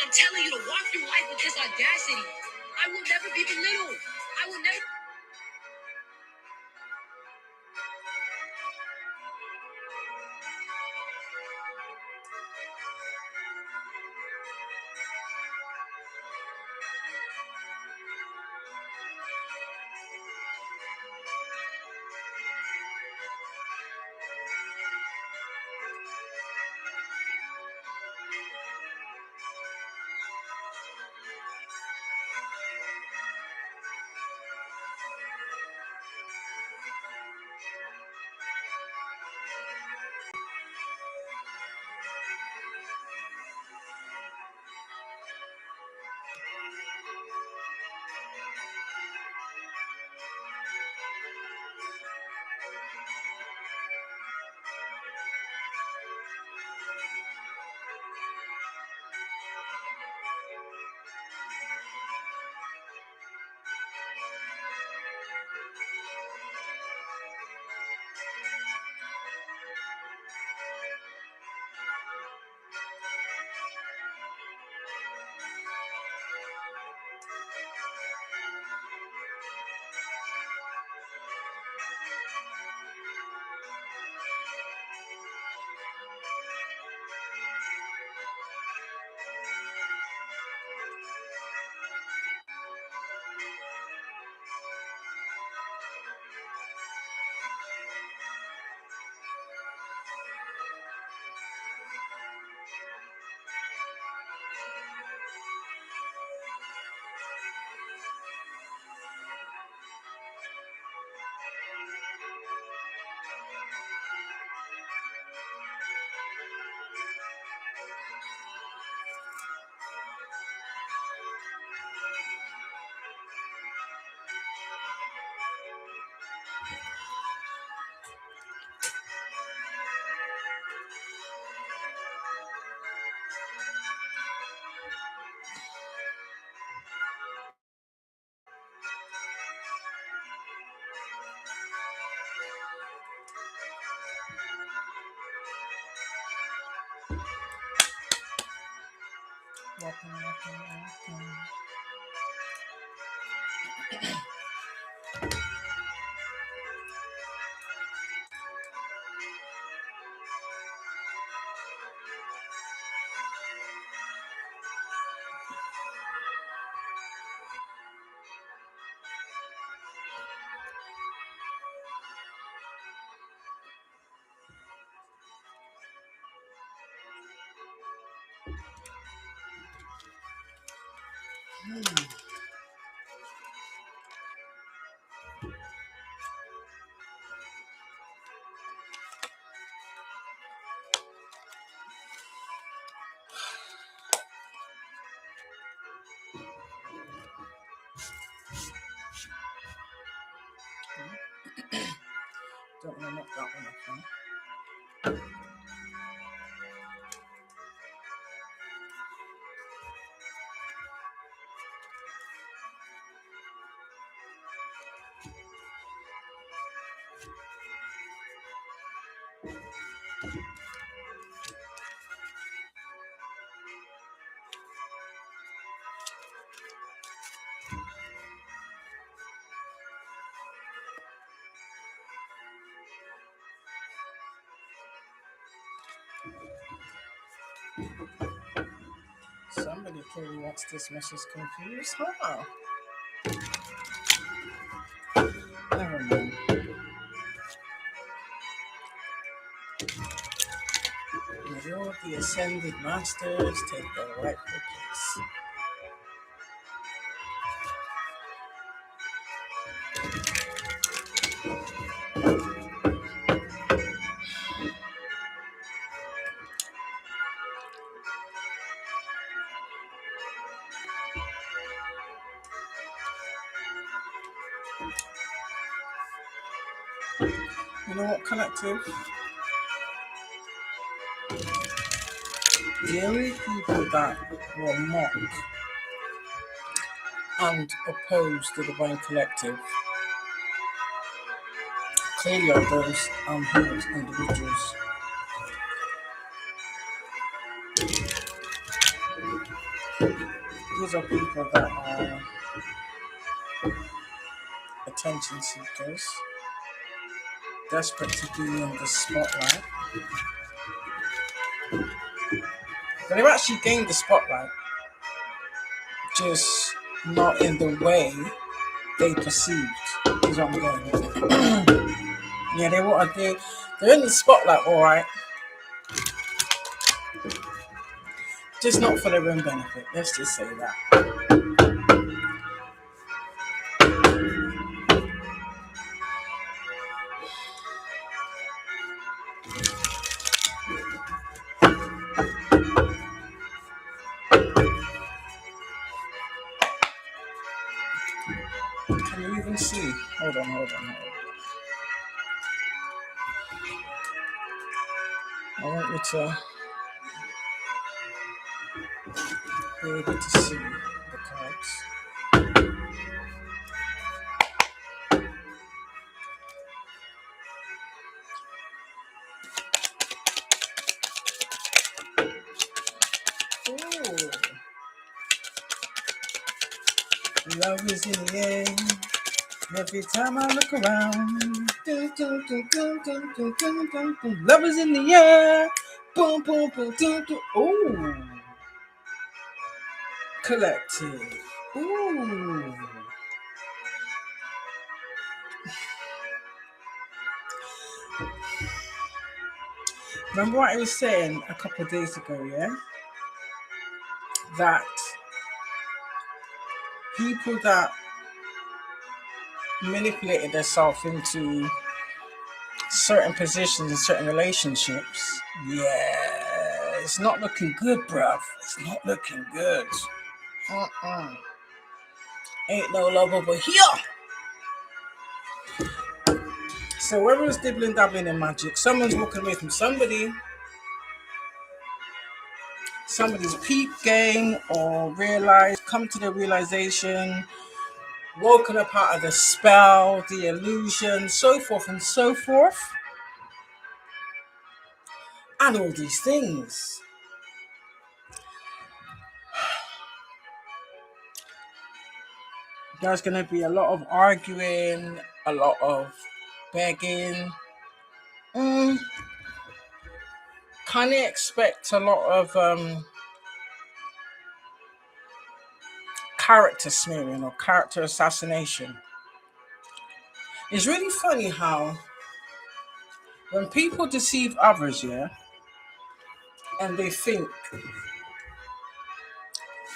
I'm telling you to walk through life with this audacity. I will never be belittled. I will never. Welcome. Don't know what that one from. Somebody clearly wants this message confused, huh? Never mind. May all the ascended masters take their rightful place. You know what, collective? The only people that were mocked and opposed to the Divine Collective clearly are those unheard individuals. These are people that are attention seekers, desperate to be in the spotlight. But they've actually gained the spotlight, just not in the way they perceived. Is what I'm getting. Yeah, they're in the spotlight, all right, just not for their own benefit. Let's just say that. Can you even see? Hold on. I want you to be able to see the cards. Ooh. Love is in the air. Every time I look around. Dun, dun, dun, dun, dun, dun, dun, dun, dun. Love is in the air. Boom, boom, boom, dun, dun. Ooh. Collective. Ooh. Remember what I was saying a couple of days ago, yeah? That people that manipulated themselves into certain positions in certain relationships, yeah, it's not looking good, bruv. It's not looking good. Ain't no love over here. So whoever is dibbling dabbling in magic, someone's walking away from somebody's peak game, or come to the realization, woken up out of the spell, the illusion, so forth and so forth. And all these things. There's going to be a lot of arguing, a lot of begging. Kind of expect a lot of character smearing or character assassination. It's really funny how when people deceive others, yeah, and they think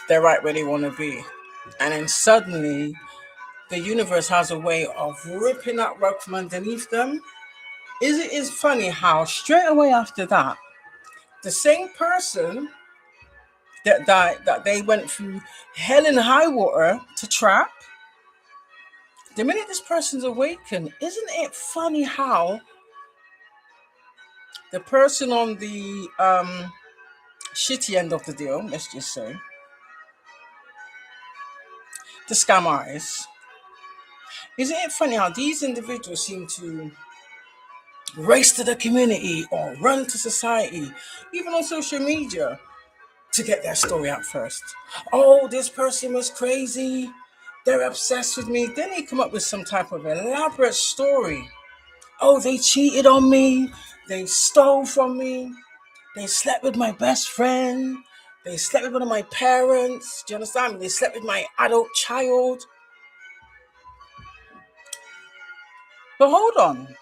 they're right where they want to be, and then suddenly the universe has a way of ripping that rug from underneath them. It is funny how straight away after that, the same person that they went through hell and high water to trap, the minute this person's awakened, isn't it funny how the person on the shitty end of the deal, let's just say, the scam artists, isn't it funny how these individuals seem to race to the community or run to society, even on social media, to get their story out first? Oh, this person was crazy. They're obsessed with me. Then they come up with some type of elaborate story. Oh, they cheated on me. They stole from me. They slept with my best friend. They slept with one of my parents. Do you understand me? They slept with my adult child. But hold on.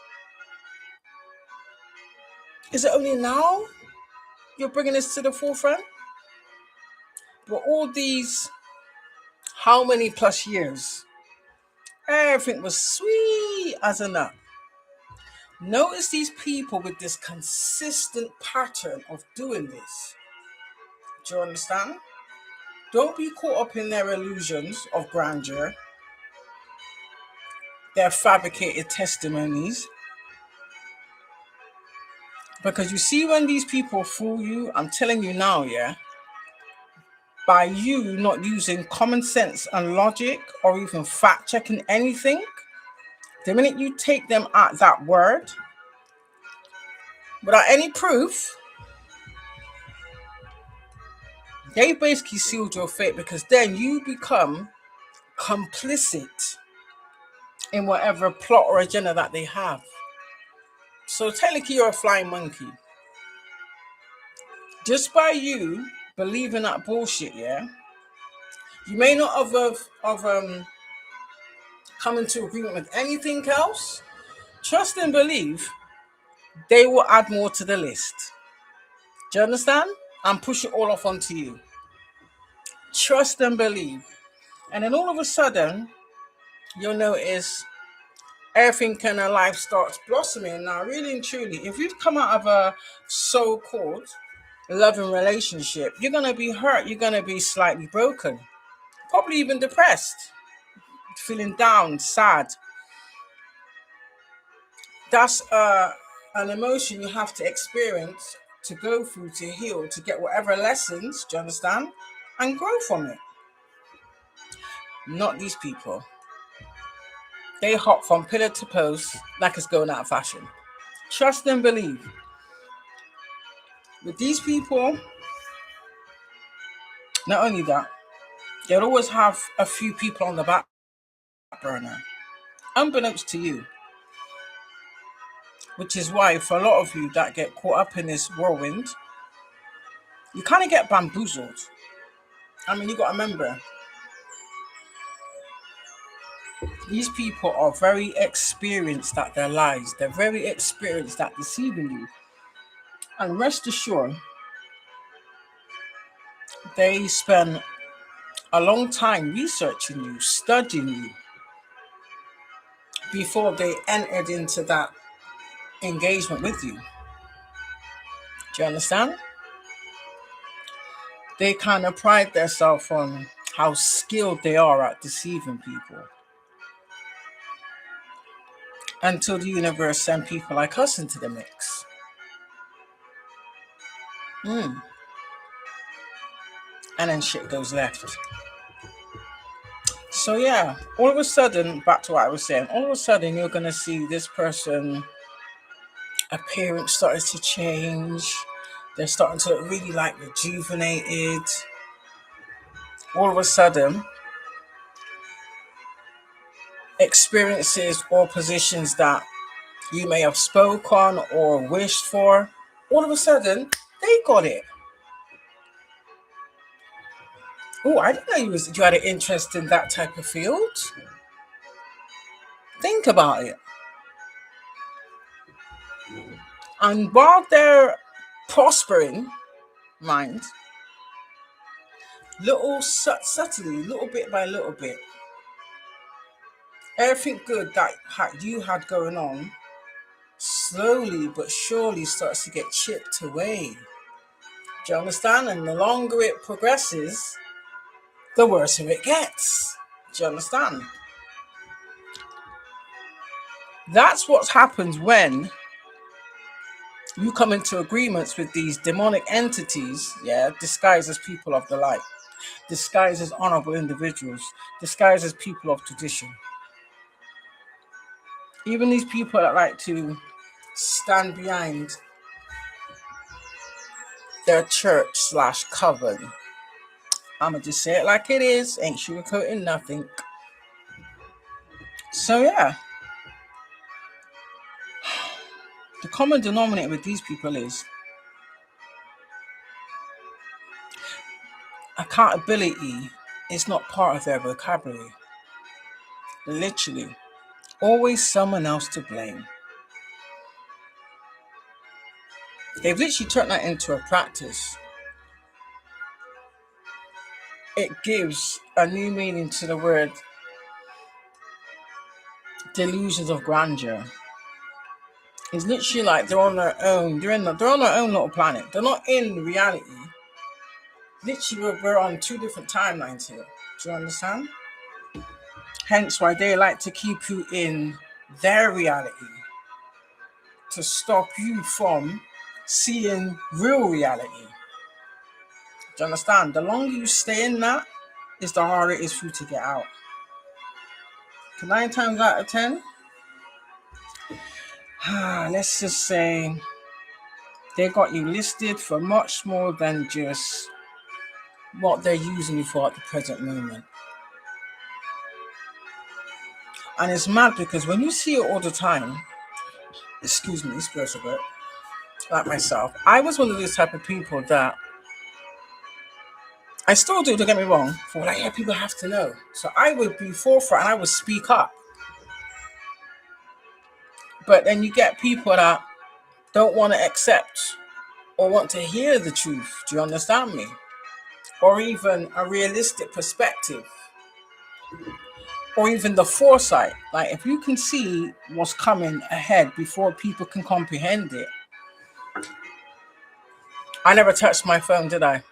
Is it only now you're bringing this to the forefront? But all these, how many plus years, everything was sweet as a nut. Notice these people with this consistent pattern of doing this. Do you understand? Don't be caught up in their illusions of grandeur, their fabricated testimonies. Because you see, when these people fool you, I'm telling you now, yeah, by you not using common sense and logic or even fact checking anything, the minute you take them at that word without any proof, they basically sealed your fate, because then you become complicit in whatever plot or agenda that they have. So technically, you're a flying monkey. Just by you believing that bullshit, yeah, you may not have come into agreement with anything else. Trust and believe they will add more to the list. Do you understand? And push it all off onto you. Trust and believe. And then all of a sudden, you'll notice everything in our life starts blossoming. Now, really and truly, if you've come out of a so-called loving relationship, you're going to be hurt. You're going to be slightly broken, probably even depressed, feeling down, sad. That's an emotion you have to experience, to go through, to heal, to get whatever lessons, do you understand? And grow from it. Not these people. They hop from pillar to post like it's going out of fashion. Trust and believe. With these people, not only that, they'll always have a few people on the back burner, unbeknownst to you. Which is why, for a lot of you that get caught up in this whirlwind, you kind of get bamboozled. I mean, you got to remember, these people are very experienced at their lies. They're very experienced at deceiving you. And rest assured, they spend a long time researching you, studying you, before they entered into that engagement with you. Do you understand? They kind of pride themselves on how skilled they are at deceiving people. Until the universe send people like us into the mix. And then shit goes left. So yeah, all of a sudden, back to what I was saying, all of a sudden you're going to see this person, appearance starting to change. They're starting to look really like rejuvenated. All of a sudden, experiences or positions that you may have spoke on or wished for, all of a sudden, they got it. Oh, I didn't know you had an interest in that type of field. Think about it. And while they're prospering, mind, subtly, little bit by little bit, everything good that you had going on slowly but surely starts to get chipped away. Do you understand? And the longer it progresses, the worse it gets. Do you understand? That's what happens when you come into agreements with these demonic entities, yeah, disguised as people of the light, disguised as honorable individuals, disguised as people of tradition. Even these people that like to stand behind their church/coven. I'ma just say it like it is, ain't sugarcoating nothing. So yeah, the common denominator with these people is accountability is not part of their vocabulary. Literally, always someone else to blame. They've literally turned that into a practice. It gives a new meaning to the word delusions of grandeur. It's literally like they're on their own. They're on their own little planet. They're not in reality. Literally, we're on two different timelines here. Do you understand? Hence why they like to keep you in their reality, to stop you from seeing real reality. Do you understand? The longer you stay in that, is the harder it is for you to get out. 9 times out of 10, let's just say they got you listed for much more than just what they're using you for at the present moment. And it's mad because when you see it all the time, excuse me, spirits a bit, like myself, I was one of those type of people that I still do, don't get me wrong, for what I hear people have to know. So I would be forefront and I would speak up. But then you get people that don't want to accept or want to hear the truth. Do you understand me? Or even a realistic perspective. Or even the foresight. Like if you can see what's coming ahead before people can comprehend it. I never touched my phone, did I?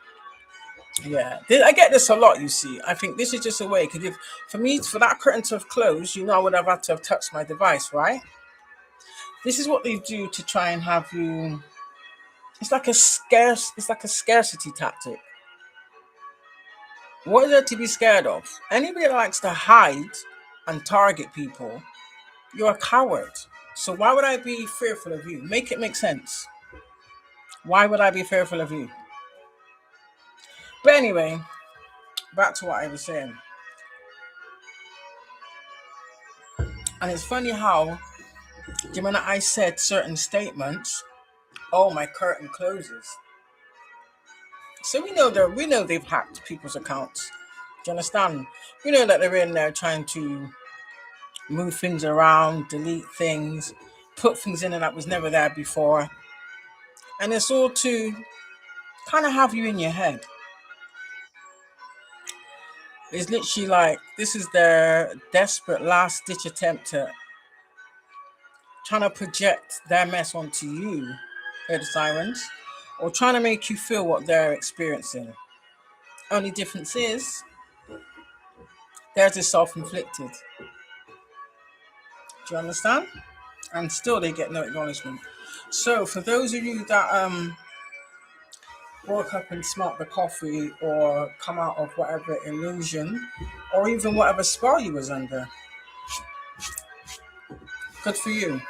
Yeah, I get this a lot, you see. I think this is just a way, because if for me, for that curtain to have closed, I would have had to have touched my device, right? This is what they do to try and have you. It's like a scarcity tactic. What is there to be scared of? Anybody that likes to hide and target people, you're a coward. So why would I be fearful of you? Make it make sense. Why would I be fearful of you? But anyway, back to what I was saying. And it's funny how, the minute I said certain statements, oh, my curtain closes. So we know they've hacked people's accounts. Do you understand? We know that they're in there trying to move things around, delete things, put things in that was never there before. And it's all to kind of have you in your head. It's literally like this is their desperate last ditch attempt to trying to project their mess onto you, hear the sirens, or trying to make you feel what they're experiencing. Only difference is theirs is self-inflicted. Do you understand? And still they get no acknowledgement. So for those of you that woke up and smelt the coffee or come out of whatever illusion or even whatever spell you was under, good for you.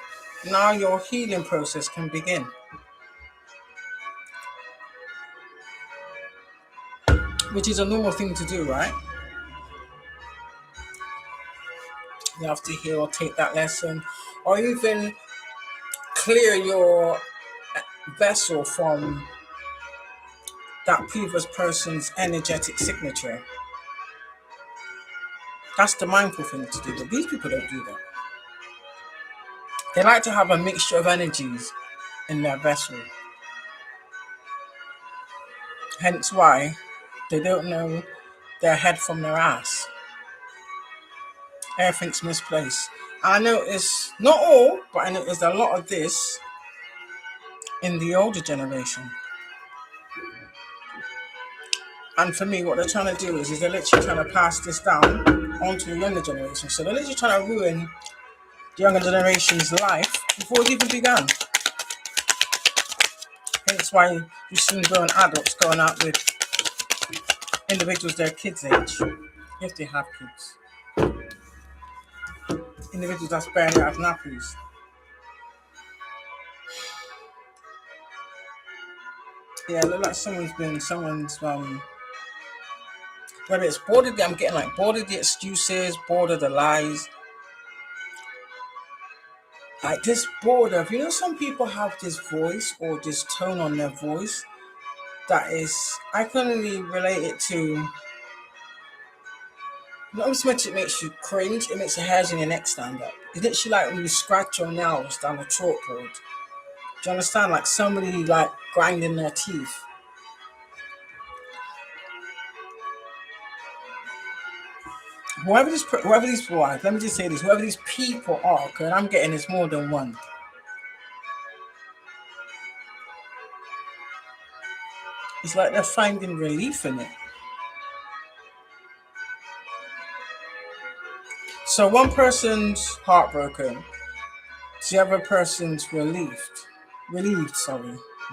Now your healing process can begin. Which is a normal thing to do, right? You have to heal or take that lesson or even clear your vessel from that previous person's energetic signature. That's the mindful thing to do, but these people don't do that. They like to have a mixture of energies in their vessel. Hence why they don't know their head from their ass. Everything's misplaced. I notice, not all, but I notice a lot of this in the older generation. And for me, what they're trying to do is they're literally trying to pass this down onto the younger generation. So they're literally trying to ruin the younger generation's life before it even began. Hence why you see grown adults going out with individuals their kids' age, if they have kids. Individuals that's barely have nappies. Yeah, look like someone's whether it's bored of I'm getting like bored of the excuses, bored of the lies. Like this bored of, some people have this voice or this tone on their voice that is, I can only relate it to, not so much it makes you cringe, it makes the hairs in your neck stand up. It's literally like when you scratch your nails down a chalkboard. Do you understand? Like somebody like grinding their teeth. Whoever these people are, let me just say this, whoever these people are, because I'm getting this more than one. It's like they're finding relief in it. So one person's heartbroken, the other person's relieved.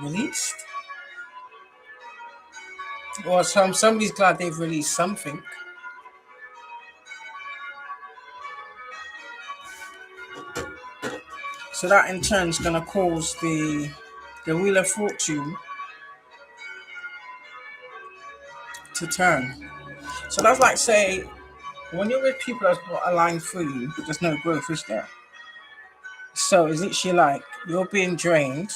released. Or somebody's glad they've released something. So that in turn is going to cause the Wheel of Fortune to turn. So that's like, say, when you're with people that's not aligned for you, there's no growth, is there? So it's literally like you're being drained,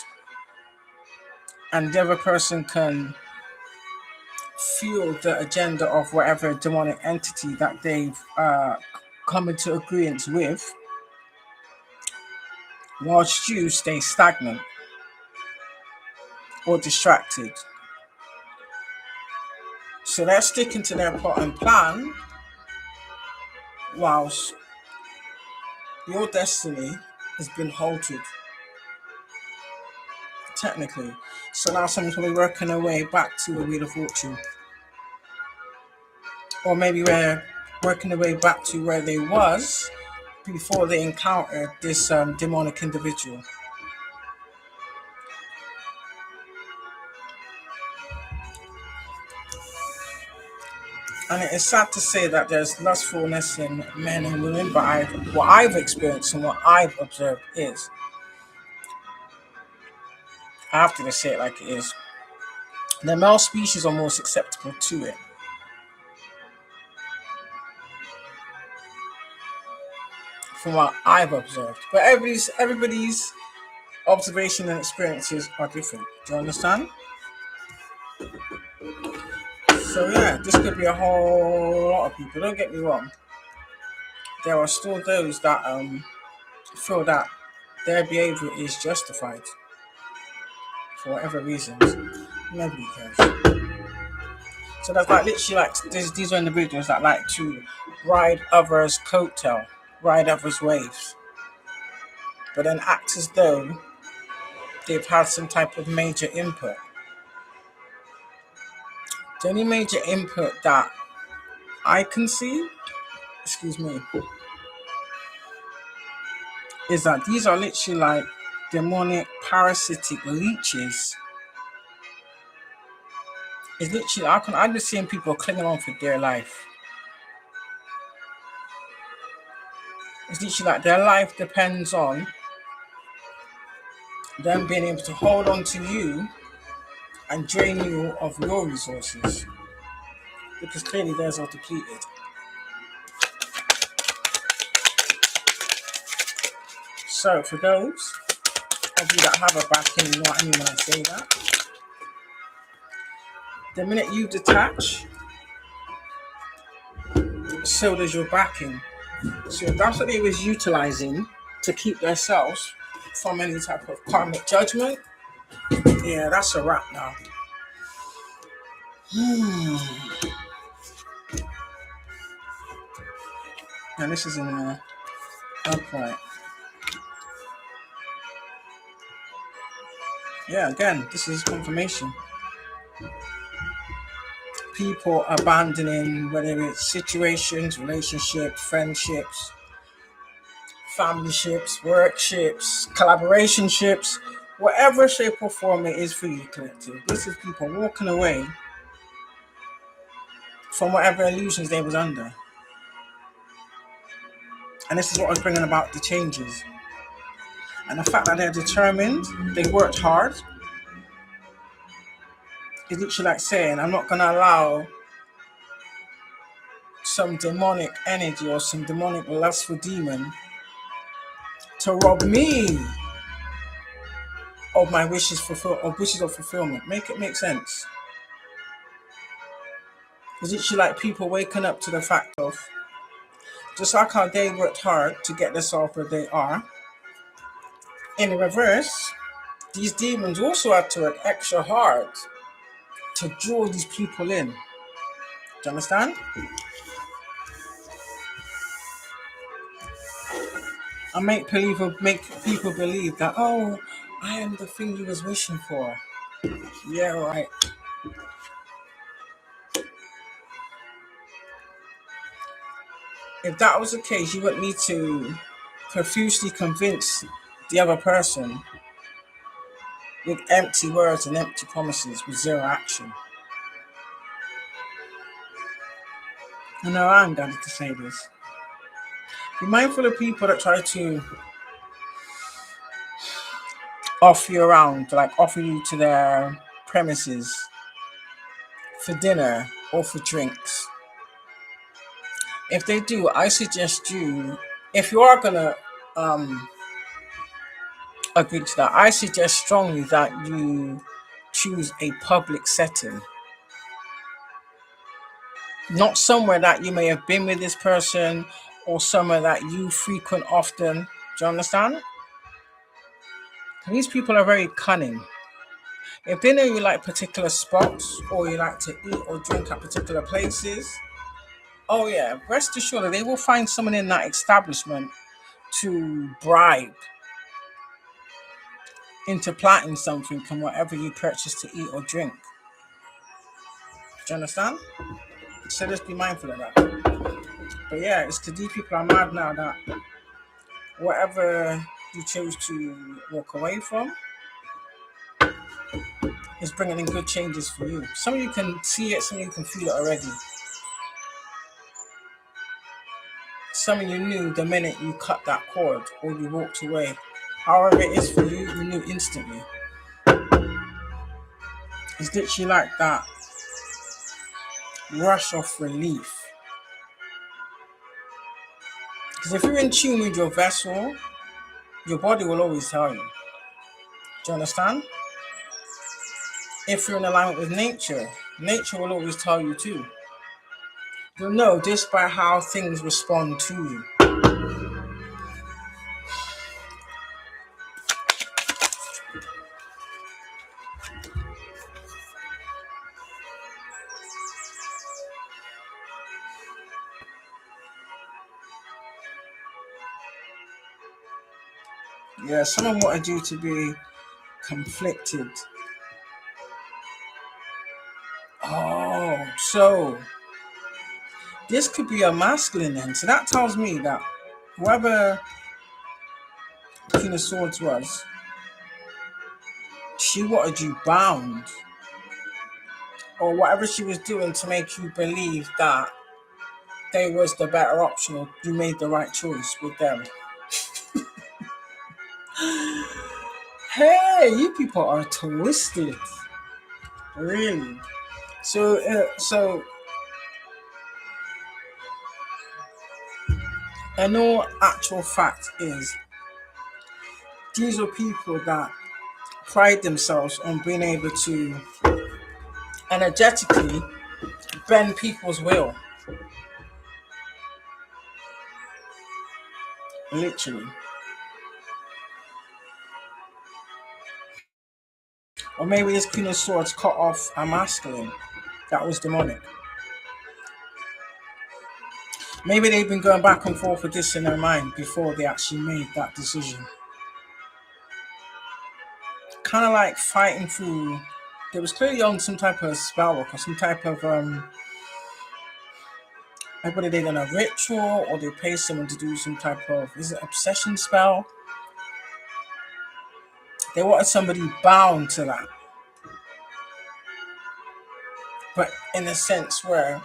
and the other person can fuel the agenda of whatever demonic entity that they've come into agreement with, whilst you stay stagnant or distracted. So they're sticking to their plot and plan, whilst your destiny has been halted, technically. So now someone's going to be working their way back to a Wheel of Fortune. Or maybe we're working their way back to where they was before they encountered this demonic individual. And it is sad to say that there's lustfulness in men and women, but what I've experienced and what I've observed is, I have to just say it like it is, the male species are more susceptible to it. From what I've observed. But everybody's observation and experiences are different. Do you understand? So yeah, this could be a whole lot of people. Don't get me wrong. There are still those that feel that their behavior is justified for whatever reasons. Nobody cares. So that's like literally like these are individuals that like to ride others' coattail, ride others' waves, but then act as though they've had some type of major input. The only major input that I can see, excuse me, is that these are literally like demonic parasitic leeches. It's literally, I'm just seeing people clinging on for dear life. It's literally like their life depends on them being able to hold on to you and drain you of your resources, because clearly theirs are depleted. So for those of you that have a backing, you know what I mean when I say that, the minute you detach, so does your backing. So if that's what they was utilizing to keep themselves from any type of karmic judgment, yeah, that's a wrap now. And this is in the upright. Yeah, again, this is confirmation. People abandoning, whether it's situations, relationships, friendships, family ships, work ships, collaboration ships, whatever shape or form it is for you, collective. This is people walking away from whatever illusions they was under. And this is what was bringing about the changes. And the fact that they're determined, they worked hard, is literally like saying, I'm not going to allow some demonic energy or some demonic lustful demon to rob me of my wishes of fulfillment. Make it make sense. It's literally like people waking up to the fact of, just like how they worked hard to get themselves where they are, in the reverse, these demons also had to work extra hard to draw these people in. Do you understand? And make people believe that, oh, I am the thing you was wishing for. Yeah, right. If that was the case, you wouldn't need to profusely convince the other person with empty words and empty promises with zero action. You know, I'm going to say this. Be mindful of people that try to offer you around, like offer you to their premises for dinner or for drinks. If they do, I suggest you, if you are gonna um, agree to that, I suggest strongly that you choose a public setting, not somewhere that you may have been with this person or somewhere that you frequent often. Do you understand? These people are very cunning. If they know you like particular spots or you like to eat or drink at particular places, oh yeah, rest assured that they will find someone in that establishment to bribe into planting something from whatever you purchase to eat or drink. Do you understand? So just be mindful of that. But yeah, it's because these people are mad now that whatever you chose to walk away from is bringing in good changes for you. Some of you can see it, some of you can feel it already. Some of you knew the minute you cut that cord or you walked away. However it is for you, you knew instantly. It's literally like that rush of relief. Because if you're in tune with your vessel, your body will always tell you. Do you understand? If you're in alignment with nature, nature will always tell you too. You'll know just by how things respond to you. Yeah, someone wanted you to be conflicted. Oh, so this could be a masculine then. So that tells me that whoever Queen of Swords was, she wanted you bound. Or whatever she was doing to make you believe that they was the better option or you made the right choice with them. Hey, you people are twisted. Really. So and all actual fact is these are people that pride themselves on being able to energetically bend people's will. Literally. Or maybe this Queen of Swords cut off a masculine that was demonic. Maybe they've been going back and forth with this in their mind before they actually made that decision. Kind of like fighting through. They was clearly on some type of spell work or some type of like whether they done a ritual or they pay someone to do some type of, is it obsession spell? They wanted somebody bound to that. But in a sense where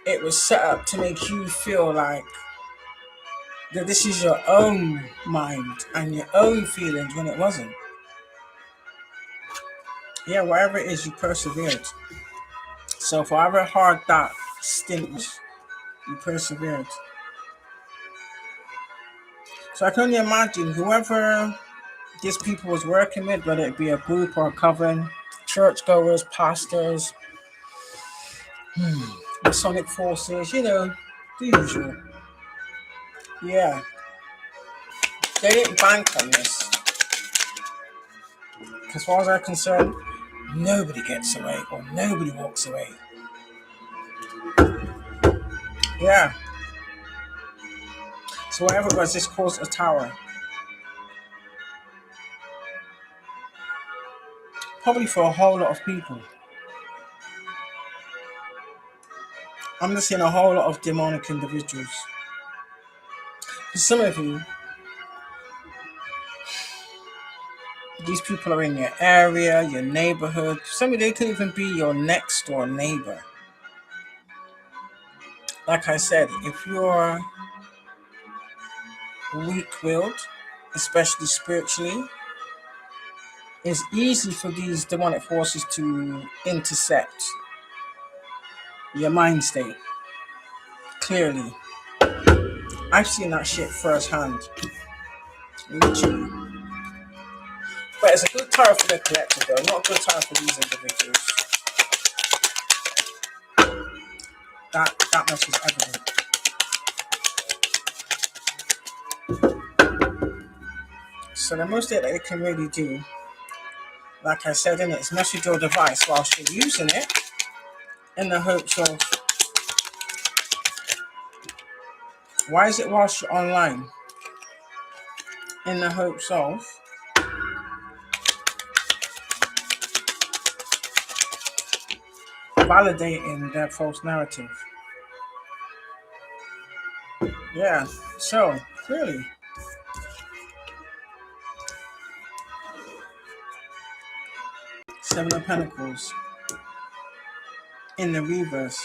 it was set up to make you feel like that this is your own mind and your own feelings when it wasn't. Yeah, whatever it is, you persevered. So for however hard that stint was, you persevered. So I can only imagine whoever these people was working with, whether it be a group or a coven, churchgoers, pastors, Masonic forces, you know, the usual. Yeah, they didn't bank on this. As far as I'm concerned, nobody gets away or nobody walks away. Yeah. So whatever it was, this caused a tower. Probably for a whole lot of people. I'm just seeing a whole lot of demonic individuals. For some of you, These people are in your area, your neighborhood. Some of they could even be your next door neighbor. Like I said, if you're weak-willed, especially spiritually, it's easy for these demonic forces to intercept your mind state. Clearly, I've seen that shit firsthand, literally. But it's a good time for the collective, though, not a good time for these individuals. That much is evident. So the most that they can really do, like I said, in it, is mess with your device whilst you're using it, in the hopes of, why is it whilst you're online? In the hopes of validating their false narrative. Yeah, so clearly, Seven of Pentacles in the reverse.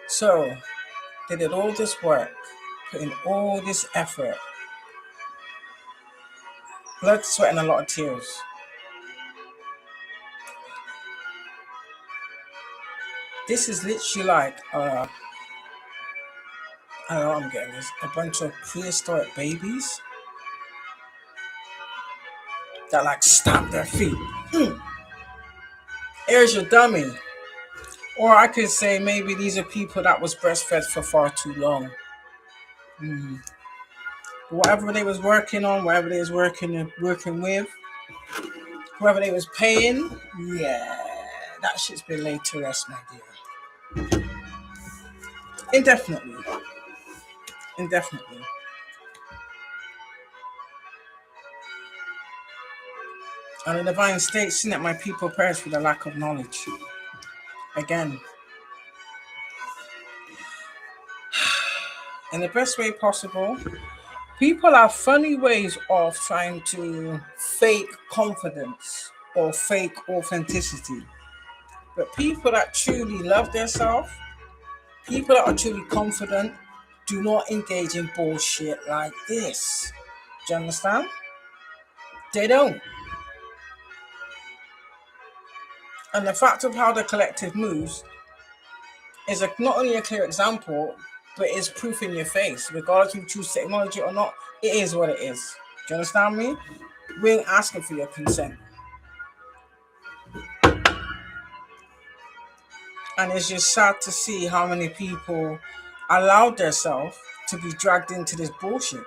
So they did all this work, put in all this effort, blood, sweat, and a lot of tears. This is literally like, I don't know what I'm getting this, a bunch of prehistoric babies that like stamp their feet. Here's your dummy. Or I could say maybe these are people that was breastfed for far too long. Whatever they was working on, whatever they was working with, whoever they was paying, yeah, that shit's been laid to rest, my dear. Indefinitely. And the divine state, seeing that my people perish for the lack of knowledge. Again, in the best way possible, people have funny ways of trying to fake confidence or fake authenticity. But people that truly love themselves, people that are truly confident, do not engage in bullshit like this. Do you understand? They don't. And the fact of how the collective moves is not only a clear example, but it's proof in your face. Regardless if you choose technology or not, it is what it is. Do you understand me? We ain't asking for your consent. And it's just sad to see how many people allowed themselves to be dragged into this bullshit.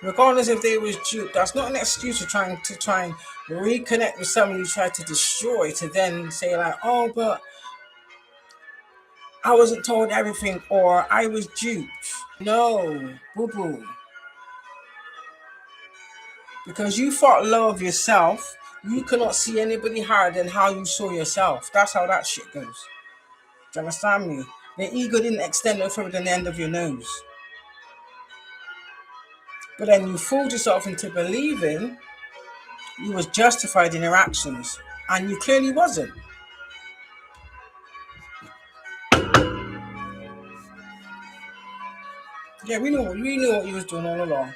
Regardless if they was duped, that's not an excuse for trying and reconnect with someone you tried to destroy, to then say like, oh, but I wasn't told everything, or I was duped. No, boo-boo. Because you thought low of yourself, you cannot see anybody higher than how you saw yourself. That's how that shit goes. Do you understand me? The ego didn't extend no further than the end of your nose. But then you fooled yourself into believing you was justified in your actions, and you clearly wasn't. Yeah, we knew what you was doing all along.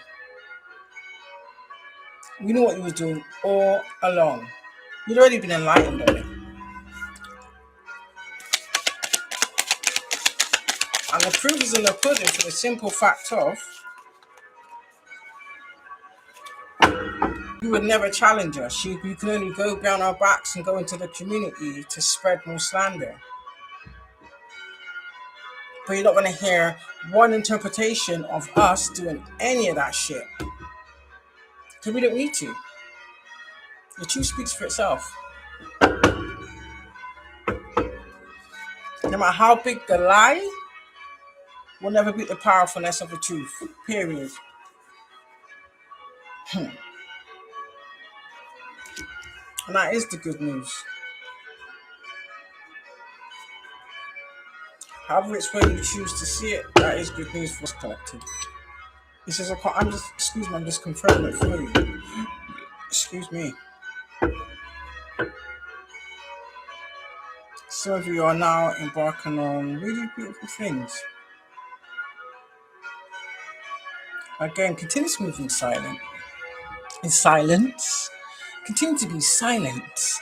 We knew what you was doing all along. You'd already been enlightened on it. And the proof is in the pudding, for the simple fact of, you would never challenge us. You can only go behind our backs and go into the community to spread more slander. But you're not going to hear one interpretation of us doing any of that shit. Because we don't need to. The truth speaks for itself. No matter how big the lie, will never beat the powerfulness of the truth. Period. And that is the good news. However it's where you choose to see it, that is good news for us collective. This is a. I'm just. Excuse me. I'm just confirming it for you. Excuse me. Some of you are now embarking on really beautiful things. Again, continue to move in silence. Continue to be silent.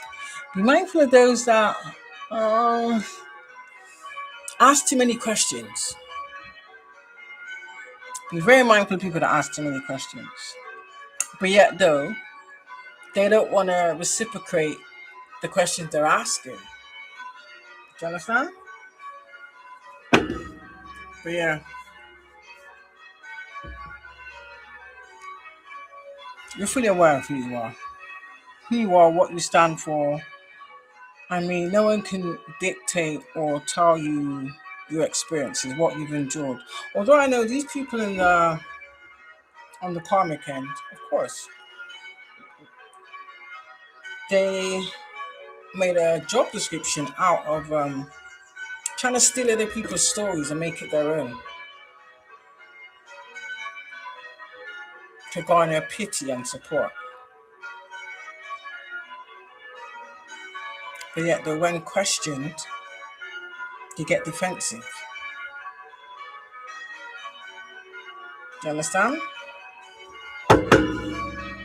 Be mindful of those that ask too many questions. Be very mindful of people that ask too many questions. But yet, though, they don't want to reciprocate the questions they're asking. Do you understand? But yeah, you're fully aware of who you are. Who you are, what you stand for. I mean, no one can dictate or tell you your experiences, what you've endured. Although I know these people on the karmic end, of course, they made a job description out of trying to steal other people's stories and make it their own to garner pity and support. But yet, though, when questioned, you get defensive. You understand?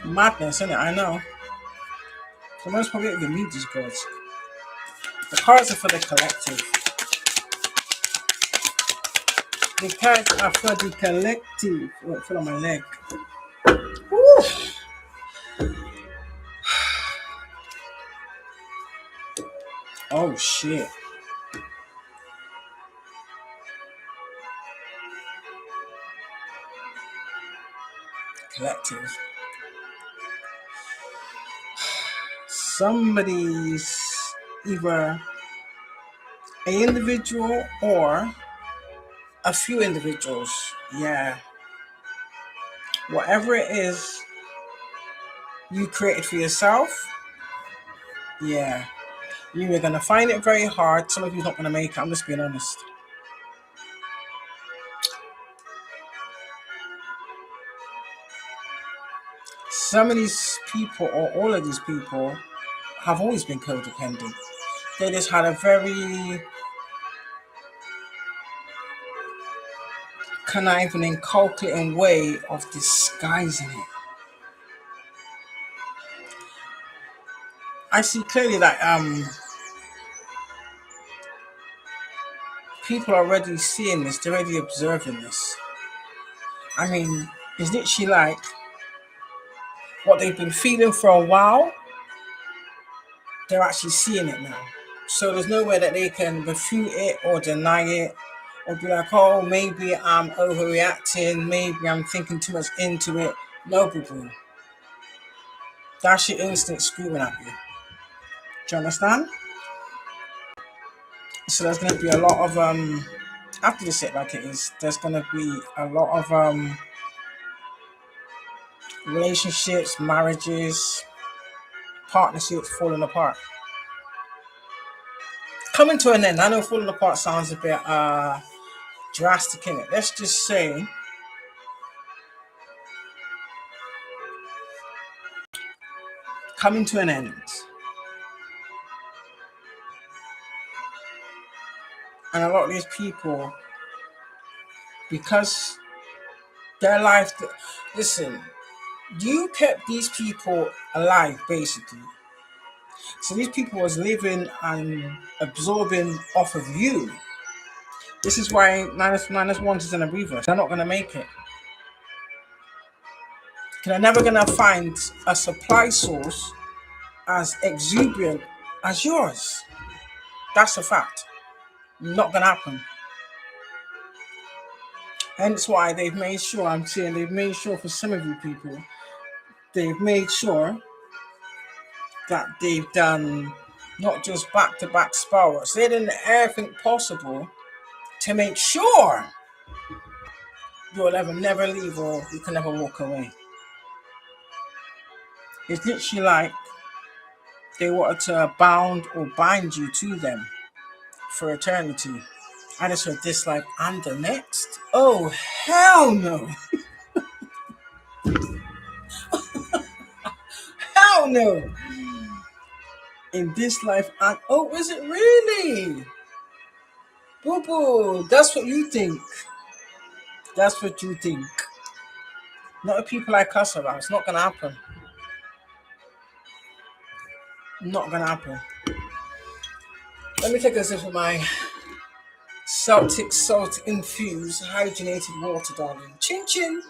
Madness, isn't it? I know. So most probably even read these girls. The cards are for the collective. The cards are for the collective. Oh, it fell on my leg. Woo. Oh shit. Collective. Somebody's either an individual or a few individuals. Yeah. Whatever it is you created for yourself, yeah. You're going to find it very hard. Some of you's not going to make it. I'm just being honest. Some of these people, or all of these people, have always been codependent. They just had a very conniving and calculating way of disguising it. I see clearly that people are already seeing this, they're already observing this. I mean, it's literally like what they've been feeling for a while, they're actually seeing it now. So there's no way that they can refute it or deny it or be like, oh, maybe I'm overreacting, maybe I'm thinking too much into it. No, boo-boo. That's your instinct screaming at you. Do you understand? So there's going to be a lot of, after this hit like it is, there's going to be a lot of relationships, marriages, partnerships falling apart. Coming to an end. I know falling apart sounds a bit drastic in it. Let's just say coming to an end. And a lot of these people, because their life, listen, you kept these people alive basically. So these people was living and absorbing off of you. This is why minus one is in a reverse. They're not going to make it. They're never going to find a supply source as exuberant as yours. That's a fact. Not going to happen. Hence why they've made sure, I'm saying they've made sure for some of you people, they've made sure that they've done not just back-to-back spirals. They've done everything possible to make sure you'll never leave or you can never walk away. It's literally like they wanted to bound or bind you to them for eternity. I just heard this like, I'm the next? Oh, hell no. Hell no. In this life, and oh, is it really? Boo boo, that's what you think. That's what you think. Not the people I cuss about. It's not gonna happen. Not gonna happen. Let me take a sip of my Celtic salt infused hydrogenated water, darling. Chin chin.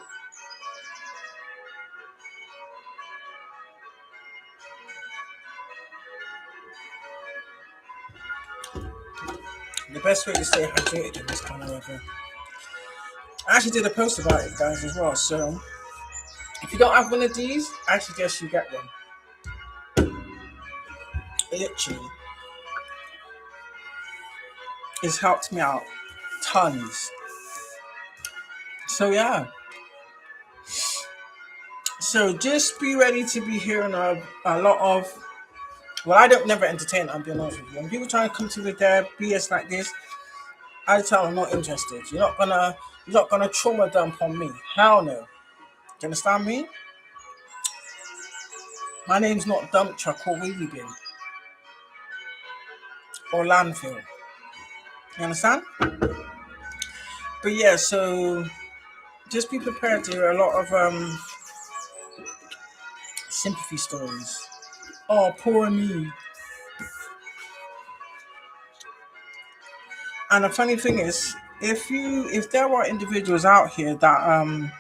The best way to stay hydrated in this kind of weather. I actually did a post about it, guys, as well. So if you don't have one of these, I suggest you get one. Literally, it's helped me out tons. So yeah. So just be ready to be hearing a lot of. Well, I don't never entertain. I'll be honest with you. When people try to come to me with their BS like this, I tell them I'm not interested. You're not gonna trauma dump on me. Hell no. Do you understand me? My name's not dump truck or wheelie bin or landfill. You understand? But yeah, so just be prepared to hear a lot of sympathy stories. Oh, poor me. And the funny thing is, if there are individuals out here that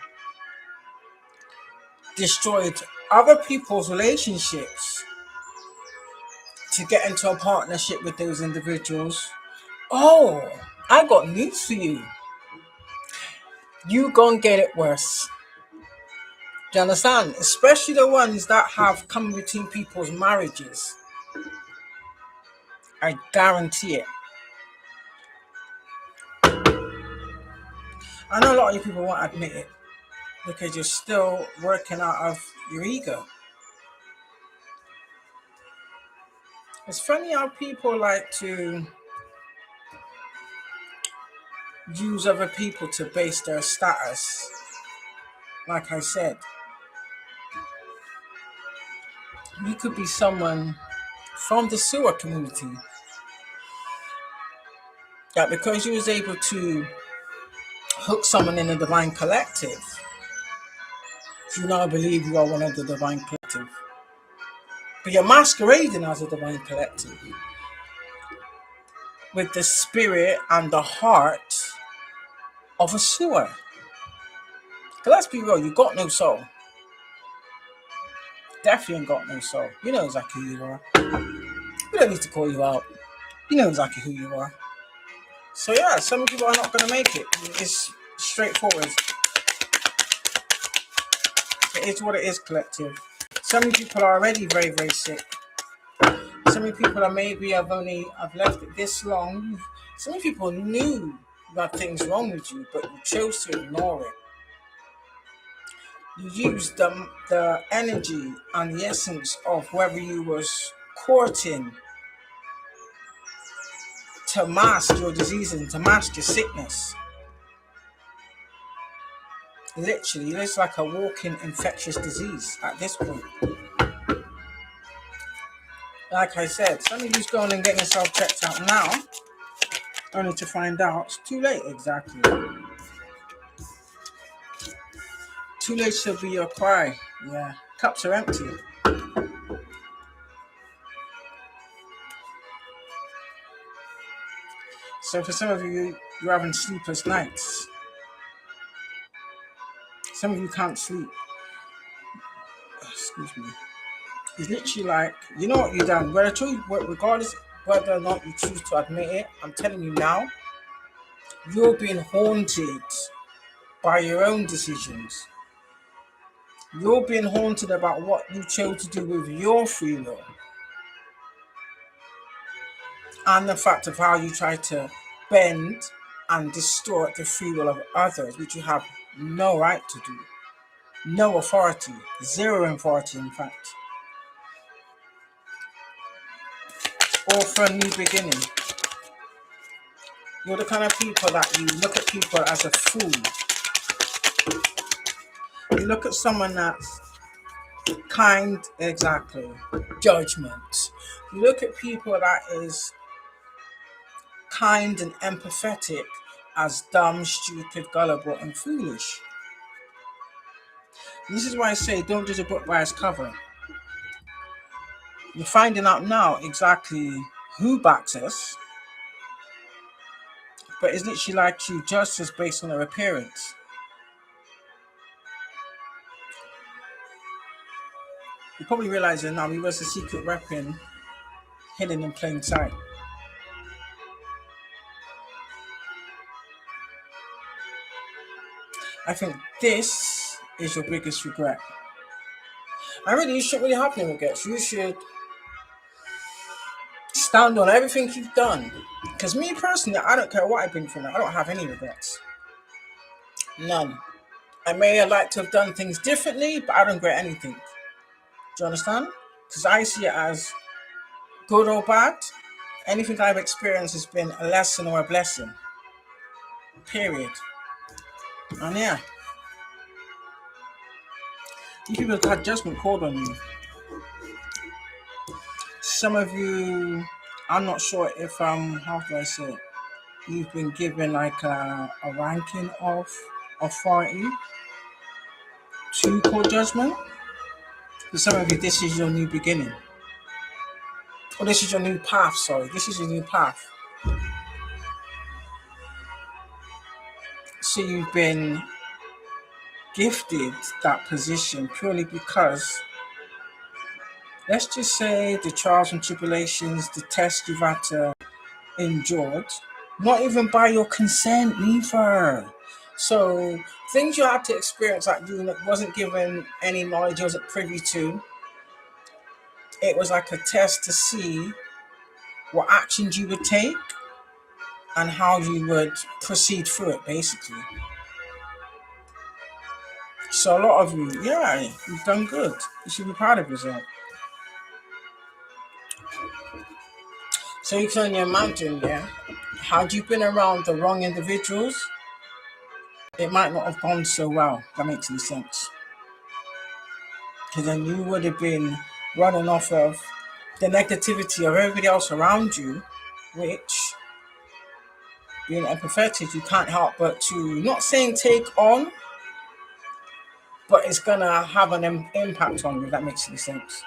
destroyed other people's relationships to get into a partnership with those individuals, oh, I got news for you. You gon' get it worse. Do you understand? Especially the ones that have come between people's marriages. I guarantee it. I know a lot of you people won't admit it because you're still working out of your ego. It's funny how people like to use other people to base their status. Like I said, you could be someone from the sewer community that because you was able to hook someone in the divine collective, you now believe you are one of the divine collective. But you're masquerading as a divine collective with the spirit and the heart of a sewer. Because let's be real, you got no soul. Definitely ain't got no soul. You know exactly who you are. We don't need to call you out. You know exactly who you are. So yeah, some people are not going to make it. It's straightforward. It is what it is, collective. Some people are already very, very sick. Some people are maybe have left it this long. Some people knew that things wrong with you, but you chose to ignore it. You used the energy and the essence of whoever you was courting to mask your disease and to mask your sickness. Literally, it's like a walking infectious disease at this point. Like I said, some of you's going and getting yourself checked out now, only to find out it's too late. Exactly. Too late shall be your cry. Yeah, cups are empty. So for some of you, you're having sleepless nights. Some of you can't sleep. Excuse me. It's literally like, you know what you've done. Regardless whether or not you choose to admit it, I'm telling you now, you're being haunted by your own decisions. You're being haunted about what you chose to do with your free will. And the fact of how you try to bend and distort the free will of others, which you have no right to do. No authority. Zero authority, in fact. Or for a new beginning. You're the kind of people that you look at people as a fool. You look at someone that's Kind, exactly. Judgment. You look at people that is kind and empathetic as dumb, stupid, gullible, and foolish. This is why I say don't judge a book by its cover. You're finding out now exactly who backs us, but it's literally like you judge us based on their appearance. You probably realize that now he was a secret weapon hidden in plain sight. I think this is your biggest regret. I really, you shouldn't really have any regrets. You should stand on everything you've done. Because me personally, I don't care what I've been through. I don't have any regrets. None. I may have liked to have done things differently, but I don't regret anything. Do you understand? Because I see it as good or bad. Anything I've experienced has been a lesson or a blessing. Period. And yeah, you people have had judgment called on you. Some of you, I'm not sure if how do I say it? You've been given like a ranking of authority to call judgment. For some of you, this is your new beginning. Or this is your new path, sorry. This is your new path. So you've been gifted that position purely because, let's just say, the trials and tribulations, the tests you've had to endure, not even by your consent, neither. So things you had to experience that you wasn't given any knowledge, wasn't privy to. It was like a test to see what actions you would take and how you would proceed through it, basically. So a lot of you, yeah, you've done good. You should be proud of yourself. So you can imagine, yeah, had you been around the wrong individuals, it might not have gone so well. If that makes any sense. Because then you would have been running off of the negativity of everybody else around you, which, being empathetic, you can't help but to, not saying take on, but it's gonna have an impact on you, if that makes any sense.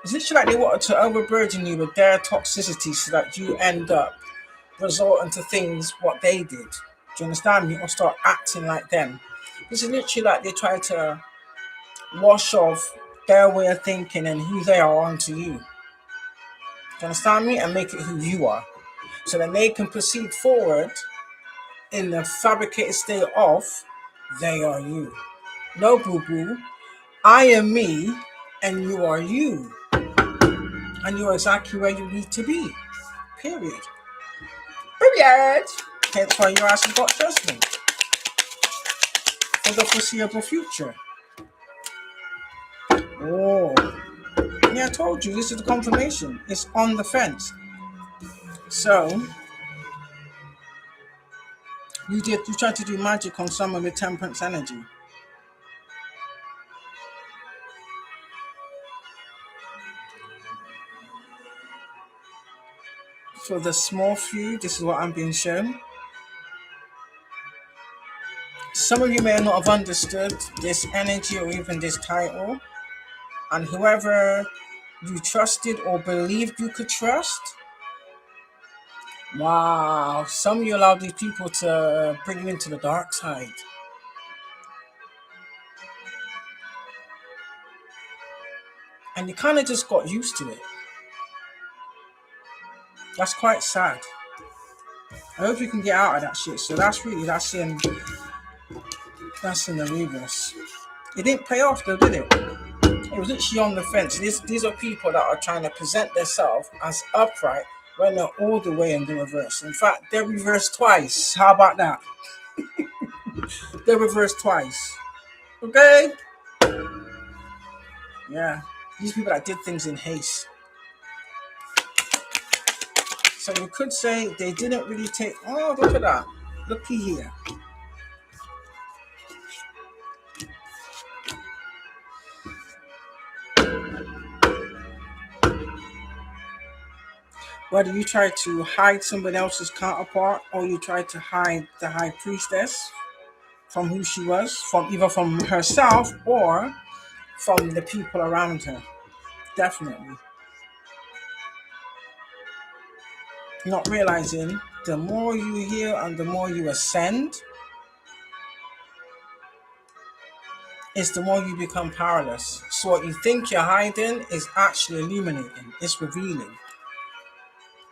It's literally like they wanted to overburden you with their toxicity so that you end up resorting to things what they did. Do you understand me? Or start acting like them. This is literally like they try to wash off their way of thinking and who they are onto you. Do you understand me? And make it who you are. So then they can proceed forward in the fabricated state of they are you. No, boo boo. I am me and you are you. And you're exactly where you need to be. Period. Period. Hence why your ass has got judgment for the foreseeable future. Oh. Yeah, I told you, this is the confirmation. It's on the fence. So, you tried to do magic on someone with temperance energy. For the small few, this is what I'm being shown. Some of you may not have understood this energy or even this title. And whoever you trusted or believed you could trust, wow, some of you allowed these people to bring you into the dark side. And you kind of just got used to it. That's quite sad. I hope you can get out of that shit. So that's in the reverse. It didn't pay off though, did it? It was literally on the fence. These are people that are trying to present themselves as upright when they're all the way in the reverse. In fact, they're reversed twice. How about that? They're reversed twice. Okay? Yeah. These people that did things in haste. So you could say they didn't really take. Oh, look at that. Looky here. Whether you try to hide somebody else's counterpart or you try to hide the high priestess from who she was, from either from herself or from the people around her. Definitely. Not realizing the more you heal and the more you ascend, is the more you become powerless. So what you think you're hiding is actually illuminating, it's revealing.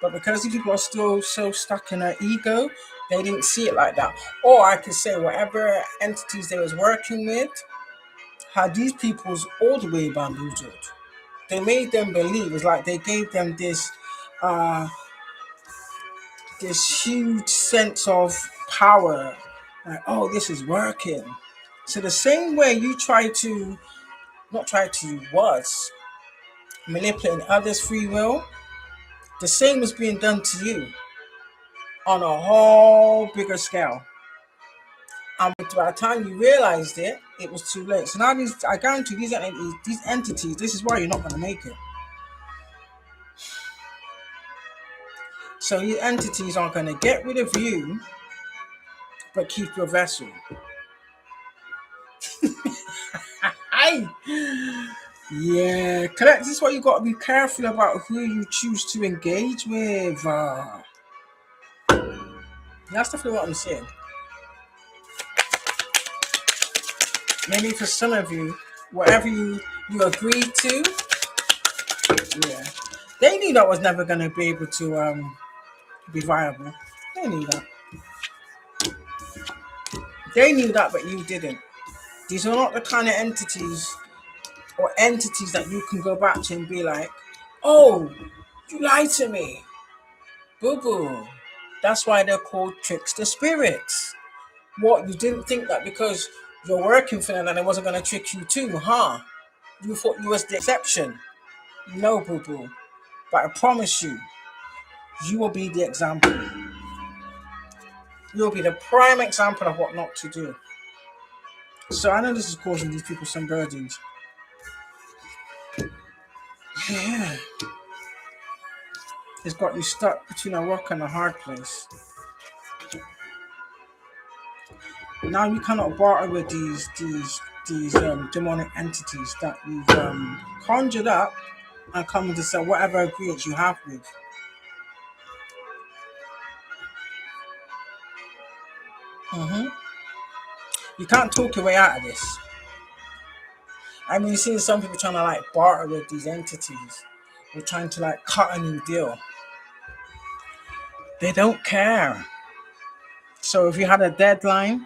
But because these people are still so stuck in their ego, they didn't see it like that. Or I could say whatever entities they was working with had these people's all the way bamboozled. They made them believe, it's like they gave them uh this huge sense of power. Like, oh, this is working. So the same way you try to not try to was manipulating others' free will, the same was being done to you on a whole bigger scale. And by the time you realized it, it was too late. So now I guarantee these entities, this is why you're not going to make it. So these entities are going to get rid of you, but keep your vessel. Aye. Yeah, correct. This is why you got to be careful about who you choose to engage with. That's definitely what I'm saying. Maybe for some of you, whatever you agreed to, yeah, they knew that was never going to be able to be viable. They knew that. They knew that, but you didn't. These are not the kind of entities that you can go back to and be like, oh, you lied to me. Boo boo. That's why they're called trickster spirits. What, you didn't think that because you're working for them and it wasn't going to trick you too, huh? You thought you was the exception. No, boo boo. But I promise you, you will be the example. You'll be the prime example of what not to do. So I know this is causing these people some burdens. Yeah. It's got you stuck between a rock and a hard place. Now you cannot barter with these demonic entities that you've conjured up and come into sell whatever agreements you have with. Mm-hmm. You can't talk your way out of this. I mean, you've seen some people trying to like barter with these entities. They're trying to like cut a new deal. They don't care. So if you had a deadline,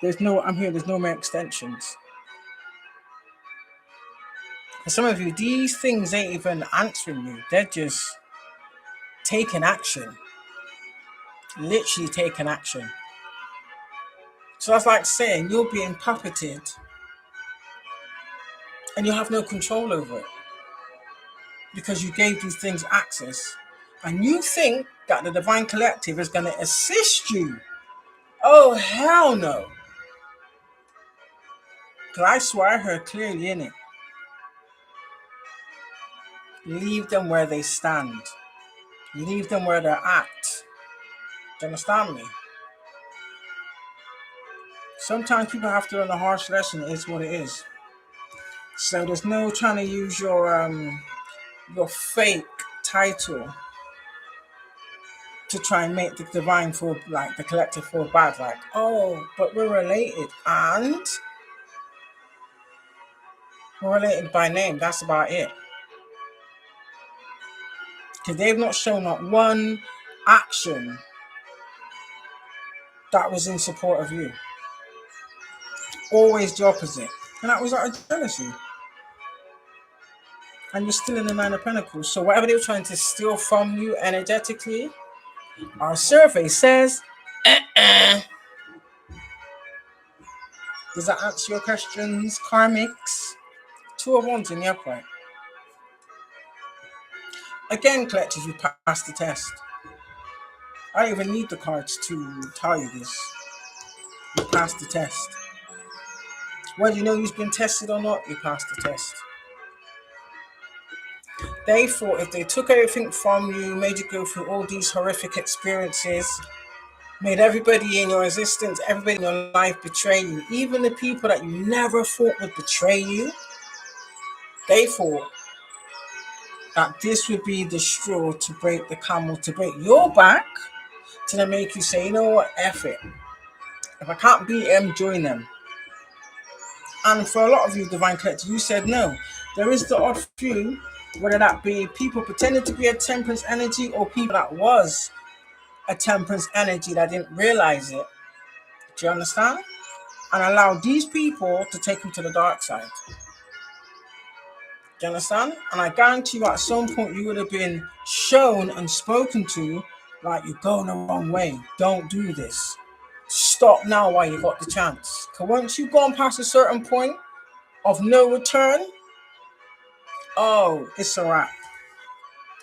there's no more extensions. For some of you, these things ain't even answering you. They're just taking action. Literally taking action. So that's like saying you're being puppeted and you have no control over it because you gave these things access. And you think that the Divine Collective is going to assist you. Oh, hell no. Because I swear I heard clearly in it. Leave them where they stand. Leave them where they're at. Do you understand me? Sometimes people have to learn a harsh lesson. It is what it is. So there's no trying to use your fake title to try and make the divine feel like the collective feel bad. Like, oh, but we're related, and we're related by name. That's about it. Because they've not shown up one action that was in support of you. Always the opposite. And that was out of jealousy. And you're still in the Nine of Pentacles. So whatever they were trying to steal from you energetically, our survey says, Does that answer your questions, karmics? 2 of Wands in the upright. Again, collectors, you passed the test. I don't even need the cards to tell you this. You passed the test. Whether you know you've been tested or not, you passed the test. They thought if they took everything from you, made you go through all these horrific experiences, made everybody in your existence, everybody in your life betray you, even the people that you never thought would betray you, they thought that this would be the straw to break the camel, to break your back, to then make you say, you know what, F it. If I can't beat them, join them. And for a lot of you, Divine Collector, you said no. There is the odd few, whether that be people pretending to be a temperance energy or people that was a temperance energy that didn't realize it. Do you understand? And allow these people to take them to the dark side. Do you understand? And I guarantee you at some point you would have been shown and spoken to like you're going the wrong way. Don't do this. Stop now while you got the chance. Because once you've gone past a certain point of no return, oh, it's a wrap.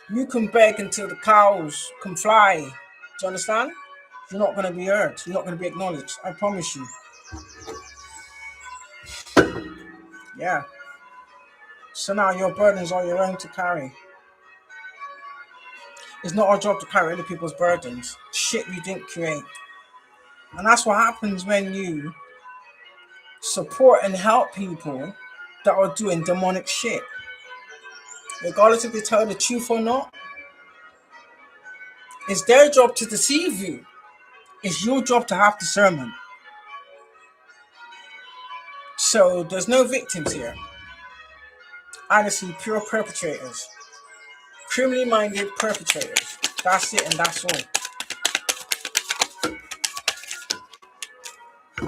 You can beg until the cows can fly. Do you understand? You're not going to be heard. You're not going to be acknowledged. I promise you. Yeah. So now your burdens are your own to carry. It's not our job to carry other people's burdens. Shit we didn't create. And that's what happens when you support and help people that are doing demonic shit. Regardless if they tell the truth or not, it's their job to deceive you. It's your job to have discernment. So there's no victims here. I just see pure perpetrators. Criminally minded perpetrators. That's it and that's all.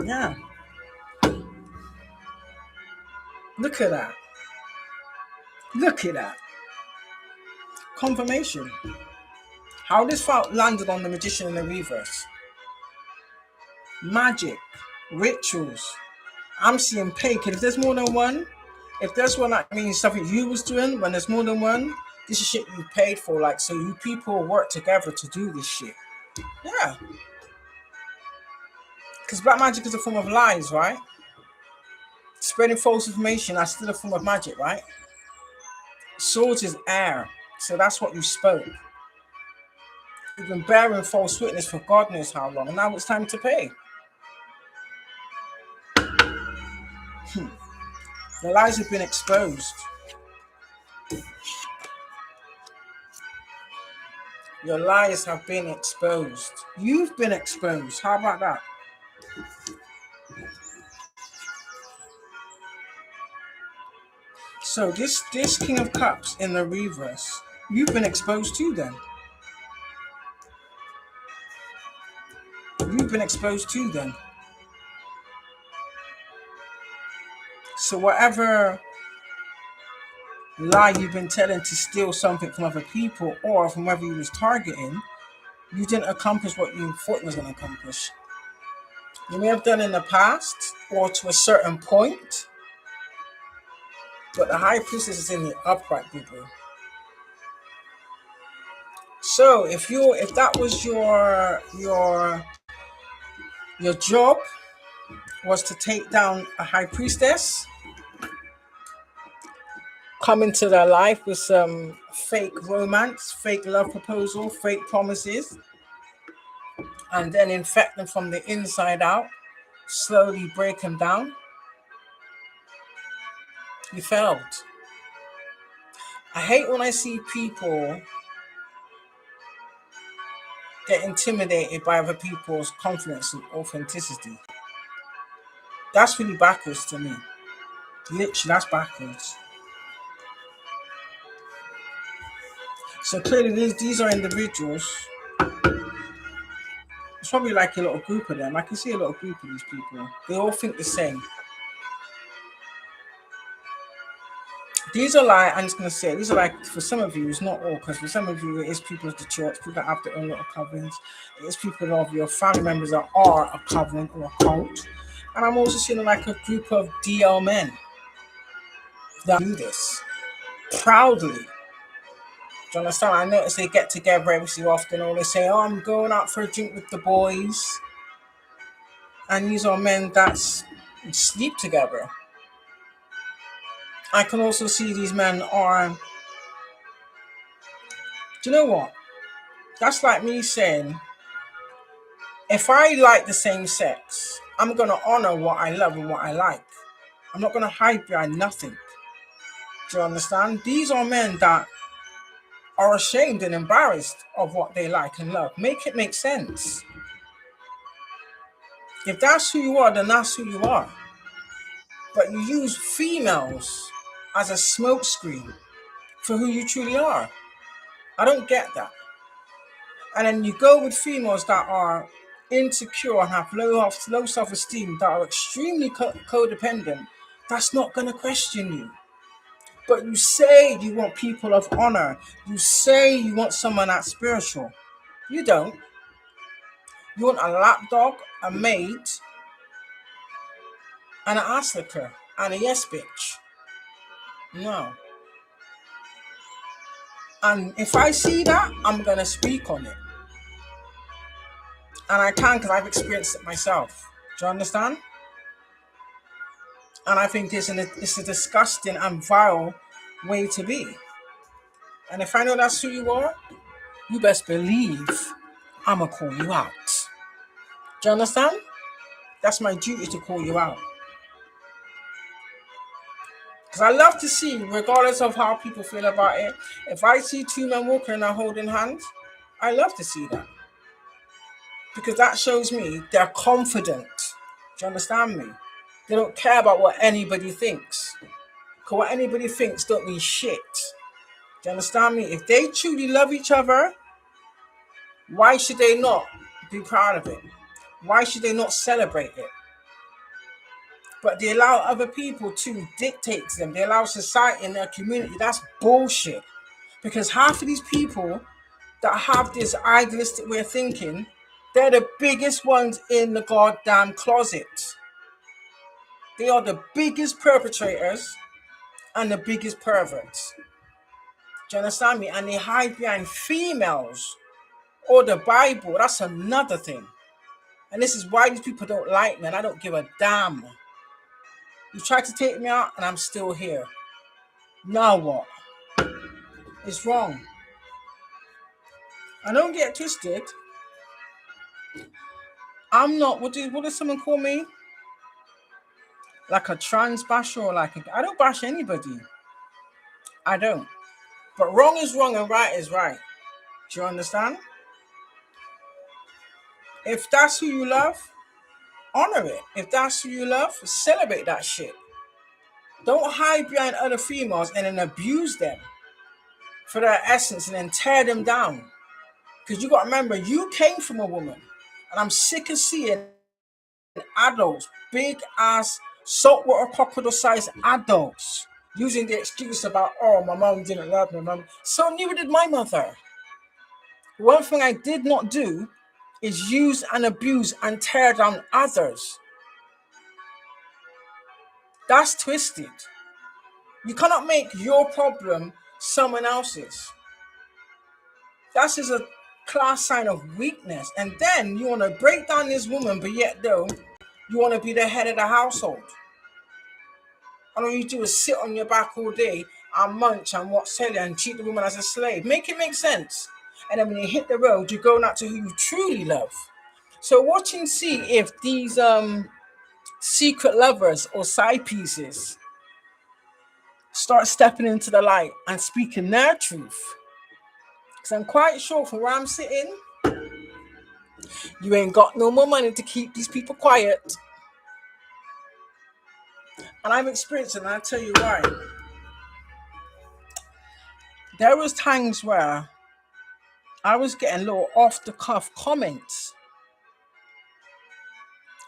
Yeah. Look at that. Look at that. Confirmation. How this fault landed on the magician in the reverse. Magic. Rituals. I'm seeing pay. If there's more than one, if there's one that means something you was doing, when there's more than one, this is shit you paid for. Like, so you people work together to do this shit. Yeah. Because black magic is a form of lies, right? Spreading false information, that's still a form of magic, right? Swords is air. So that's what you spoke. You've been bearing false witness for God knows how long, and now it's time to pay. The lies have been exposed. Your lies have been exposed. You've been exposed. How about that? So this King of Cups in the reverse, you've been exposed too then. You've been exposed too then. So whatever lie you've been telling to steal something from other people or from whoever you was targeting, you didn't accomplish what you thought you was going to accomplish. You may have done in the past or to a certain point, but the high priestess is in the upright people. So if that was your job was to take down a high priestess, come into their life with some fake romance, fake love proposal, fake promises, and then infect them from the inside out, slowly break them down, you failed. I hate when I see people get intimidated by other people's confidence and authenticity. That's really backwards to me. Literally, that's backwards. So clearly these are individuals. It's probably like a little group of them. I can see a little group of these people. They all think the same. These are like, I'm just going to say, these are like, for some of you, it's not all, because for some of you, it is people of the church, people that have their own little covenants. It is people of your family members that are a covenant or a cult. And I'm also seeing like a group of DL men that do this proudly. Do you understand? I notice they get together every so often, or they say, oh, I'm going out for a drink with the boys. And these are men that sleep together. I can also see these men are Do you know what? That's like me saying, if I like the same sex, I'm going to honor what I love and what I like. I'm not going to hide behind nothing. Do you understand? These are men that are ashamed and embarrassed of what they like and love. Make it make sense. If that's who you are, then that's who you are. But you use females as a smokescreen for who you truly are. I don't get that. And then you go with females that are insecure and have low self-esteem, that are extremely codependent. That's not going to question you. But you say you want people of honor. You say you want someone that's spiritual. You don't. You want a lapdog, a maid, and an ass licker, and a yes bitch. No. And if I see that, I'm going to speak on it. And I can, because I've experienced it myself. Do you understand? And I think it's a disgusting and vile way to be. And if I know that's who you are, you best believe I'm going to call you out. Do you understand? That's my duty to call you out. Because I love to see, regardless of how people feel about it, if I see two men walking and they're holding hands, I love to see that. Because that shows me they're confident. Do you understand me? They don't care about what anybody thinks. Because what anybody thinks don't mean shit. Do you understand me? If they truly love each other, why should they not be proud of it? Why should they not celebrate it? But they allow other people to dictate to them. They allow society and their community. That's bullshit. Because half of these people that have this idealistic way of thinking, they're the biggest ones in the goddamn closet. They are the biggest perpetrators and the biggest perverts. Do you understand me? And they hide behind females or the Bible. That's another thing. And this is why these people don't like me, and I don't give a damn. You tried to take me out, and I'm still here. Now what? It's wrong. I don't get twisted. I'm not, what does someone call me? Like a trans basher, or I don't bash anybody. I don't. But wrong is wrong and right is right. Do you understand? If that's who you love, honor it. If that's who you love, celebrate that shit. Don't hide behind other females and then abuse them for their essence and then tear them down. Because you got to remember, you came from a woman. And I'm sick of seeing adults, big ass, saltwater crocodile sized adults, using the excuse about, oh, my mom didn't love me. So neither did my mother. One thing I did not do is use and abuse and tear down others. That's twisted. You cannot make your problem someone else's. That's just a class sign of weakness. And then you want to break down this woman, but yet though, you want to be the head of the household. And all you do is sit on your back all day and munch and watch telly and treat the woman as a slave. Make it make sense. And then when you hit the road, you're going out to who you truly love. So watch and see if these secret lovers or side pieces start stepping into the light and speaking their truth. Because I'm quite sure from where I'm sitting, you ain't got no more money to keep these people quiet. And I've experienced it, and I'll tell you why. There was times where I was getting little off-the-cuff comments.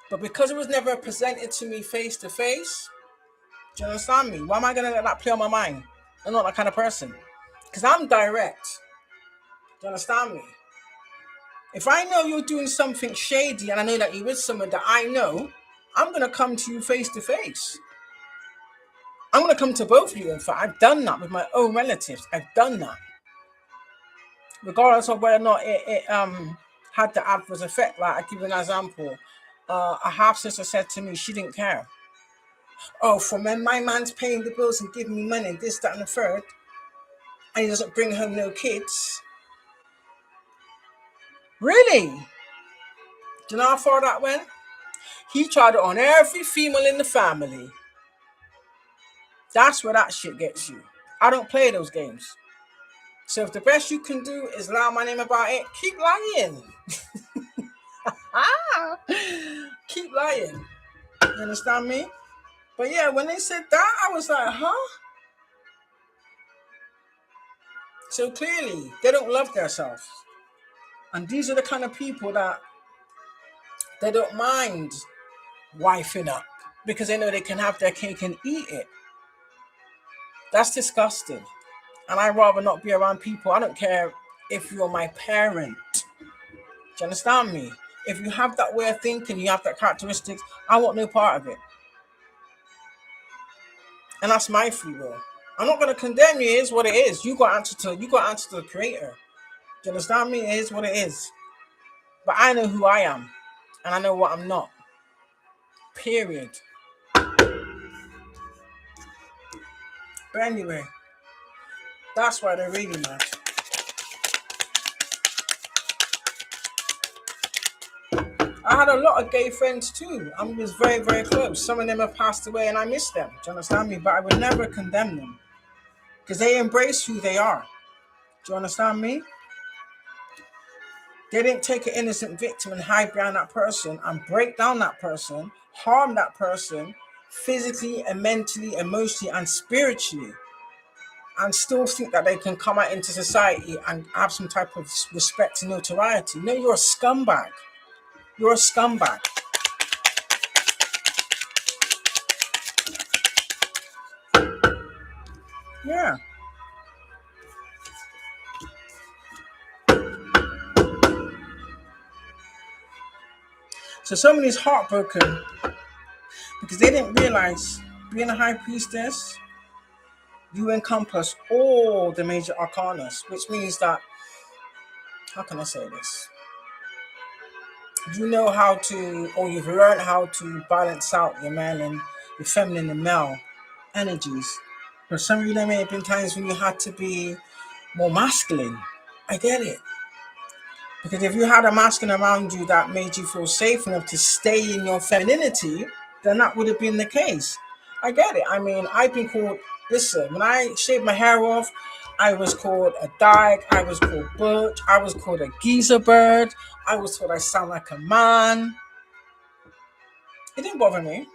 But because it was never presented to me face-to-face, do you understand me? Why am I going to let that play on my mind? I'm not that kind of person. Because I'm direct. Do you understand me? If I know you're doing something shady and I know that you're with someone that I know, I'm going to come to you face-to-face. I'm going to come to both of you. In fact, I've done that with my own relatives. I've done that. Regardless of whether or not it had the adverse effect. Like, I give you an example. A half-sister said to me she didn't care. Oh, for when my man's paying the bills and giving me money, this, that, and the third, and he doesn't bring home no kids, Really? Do you know how far that went? He tried it on every female in the family. That's where that shit gets you. I don't play those games. So if the best you can do is lie my name about it, keep lying. Ah, keep lying. You understand me? But yeah, when they said that, I was like, huh? So clearly, they don't love themselves. And these are the kind of people that they don't mind wifing up because they know they can have their cake and eat it. That's disgusting. And I'd rather not be around people. I don't care if you're my parent. Do you understand me? If you have that way of thinking, you have that characteristics, I want no part of it. And that's my free will. I'm not gonna condemn you, it is what it is. You got to answer to the creator. Do you understand me? It is what it is. But I know who I am. And I know what I'm not. Period. But anyway, that's why they're really mad. I had a lot of gay friends too. I was very, very close. Some of them have passed away and I miss them. Do you understand me? But I would never condemn them. Because they embrace who they are. Do you understand me? They didn't take an innocent victim and hide behind that person and break down that person, harm that person physically and mentally, emotionally and spiritually, and still think that they can come out into society and have some type of respect and notoriety. No, you're a scumbag. You're a scumbag. Yeah. So somebody's heartbroken because they didn't realize being a high priestess, you encompass all the major arcanas, which means that, how can I say this? You know how to, or you've learned how to balance out your man and your feminine and male energies. For some of you, there may have been times when you had to be more masculine. I get it. Because if you had a masculine around you that made you feel safe enough to stay in your femininity, then that would have been the case. I get it. I mean, I've been called, listen, when I shaved my hair off, I was called a dyke, I was called butch, I was called a geezer bird, I was told I sound like a man. It didn't bother me.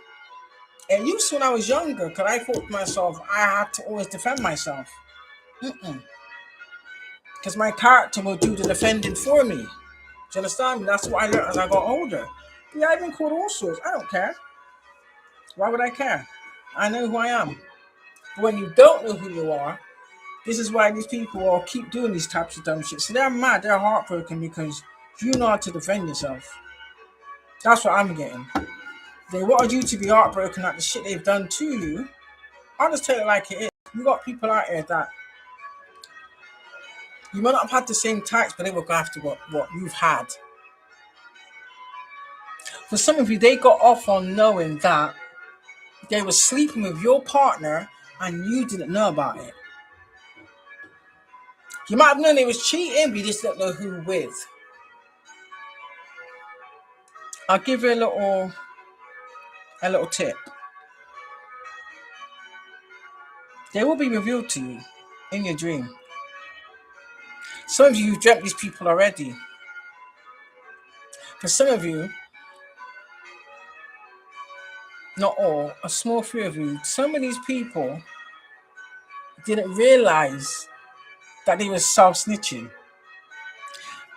It used to when I was younger, because I thought to myself, I had to always defend myself. Because my character will do the defending for me. Do you understand me? That's what I learned as I got older. Yeah, I've been called all sorts. I don't care. Why would I care? I know who I am. But when you don't know who you are, this is why these people all keep doing these types of dumb shit. So they're mad, they're heartbroken because you know how to defend yourself. That's what I'm getting. They wanted you to be heartbroken at the shit they've done to you. I'll just tell it like it is. You got people out here that you might not have had the same types, but they will go after what you've had. For some of you, they got off on knowing that they were sleeping with your partner and you didn't know about it. You might have known they was cheating, but you just don't know who with. I'll give you a little tip. They will be revealed to you in your dream. Some of you dreamt these people already. For some of you, not all, a small few of you, some of these people didn't realize that they were self-snitching.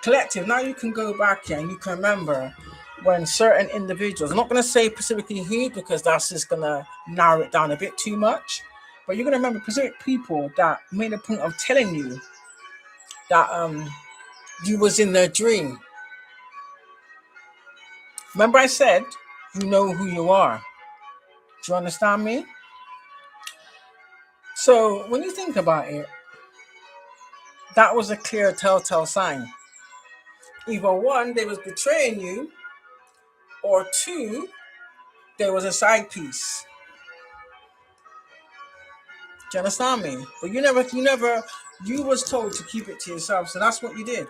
Collective, now you can go back here and you can remember when certain individuals, I'm not going to say specifically who because that's just going to narrow it down a bit too much, but you're going to remember specific people that made a point of telling you that you was in their dream. Remember I said, you know who you are. Do you understand me? So when you think about it, that was a clear telltale sign. Either one, they was betraying you, or two, there was a side piece. Do you understand me? But you was told to keep it to yourself, so that's what you did.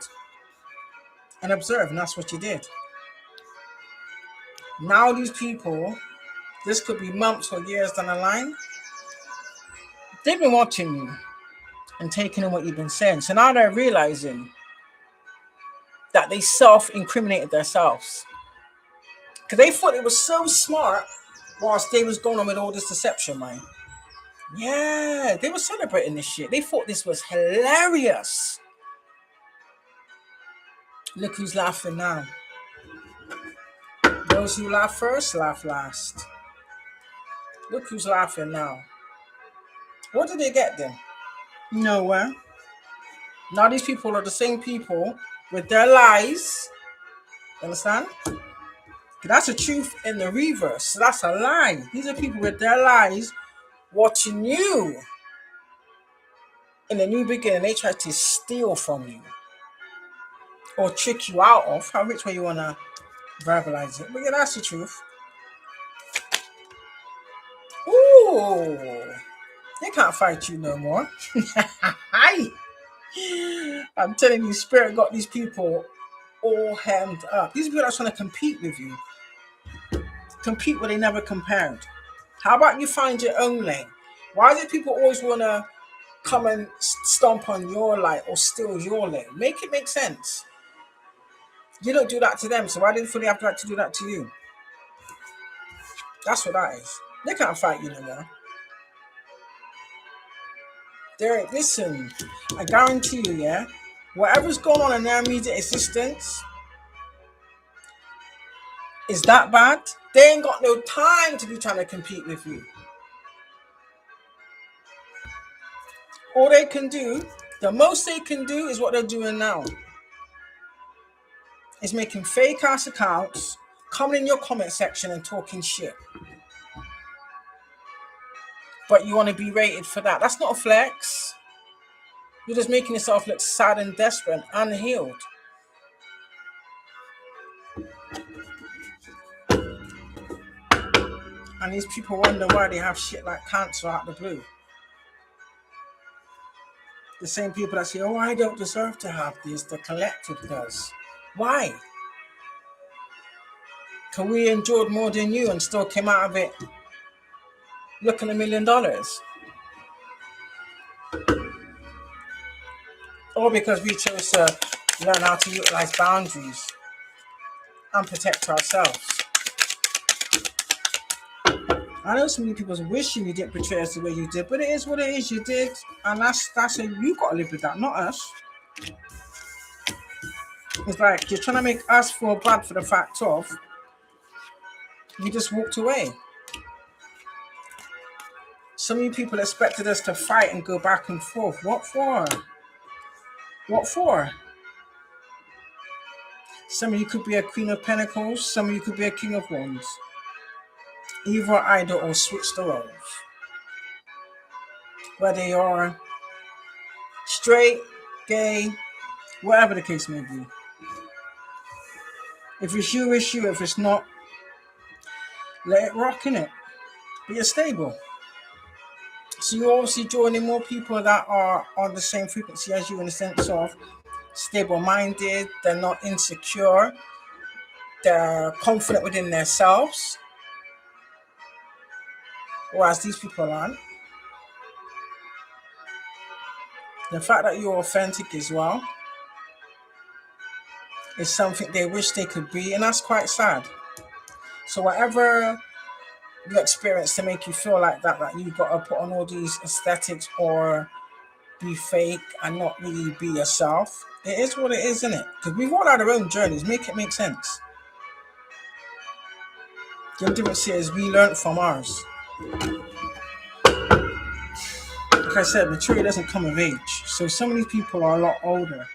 and observe, and that's what you did. Now these people, this could be months or years down the line, they've been watching you and taking in what you've been saying. So now they're realizing that they self-incriminated themselves. Because they thought it was so smart whilst they was going on with all this deception, man. Yeah, they were celebrating this shit. They thought this was hilarious. Look who's laughing now. Those who laugh first, laugh last. Look who's laughing now. What did they get then? Nowhere. Now these people are the same people with their lies. Understand? That's a truth in the reverse. So that's a lie. These are people with their lies watching you. In the new beginning, they try to steal from you or trick you out of, how which way you want to verbalize it. But yeah, that's the truth. Ooh, they can't fight you no more. I'm telling you, Spirit got these people all hemmed up. These people are trying to compete with you. Compete where they never compared. How about you find your own lane? Why do people always want to come and stomp on your light or steal your lane? Make it make sense. You don't do that to them, so why do you feel they have to do that to you? That's what that is. They can't fight you no more. Listen, I guarantee you, yeah, whatever's going on in their immediate existence is that bad. They ain't got no time to be trying to compete with you. All they can do, the most they can do is what they're doing now. Is making fake ass accounts, coming in your comment section and talking shit. But you want to be rated for that. That's not a flex. You're just making yourself look sad and desperate and unhealed. And these people wonder why they have shit like cancer out of the blue. The same people that say, oh, I don't deserve to have this, the collective does. Why? Because we endured more than you and still came out of it looking $1 million. Or because we chose to learn how to utilize boundaries and protect ourselves. I know so many people wishing you didn't portray us the way you did, but it is what it is. You did, and that's a, you got to live with that, not us. It's like you're trying to make us feel bad for the fact of you just walked away. So many people expected us to fight and go back and forth. What for? What for? Some of you could be a Queen of Pentacles. Some of you could be a King of Wands. Either either or switch the roles. Whether you're straight, gay, whatever the case may be. If it's you, it's you. If it's not, let it rock, innit? But you're stable. So you're obviously joining more people that are on the same frequency as you in the sense of stable-minded, they're not insecure, they're confident within themselves. Whereas these people aren't. The fact that you're authentic as well is something they wish they could be, and that's quite sad. So whatever you experience to make you feel like that you've got to put on all these aesthetics or be fake and not really be yourself, it is what it is, isn't it? Because we've all had our own journeys. Make it make sense. The only difference here is we learned from ours. Like I said, maturity doesn't come of age. So some of these people are a lot older.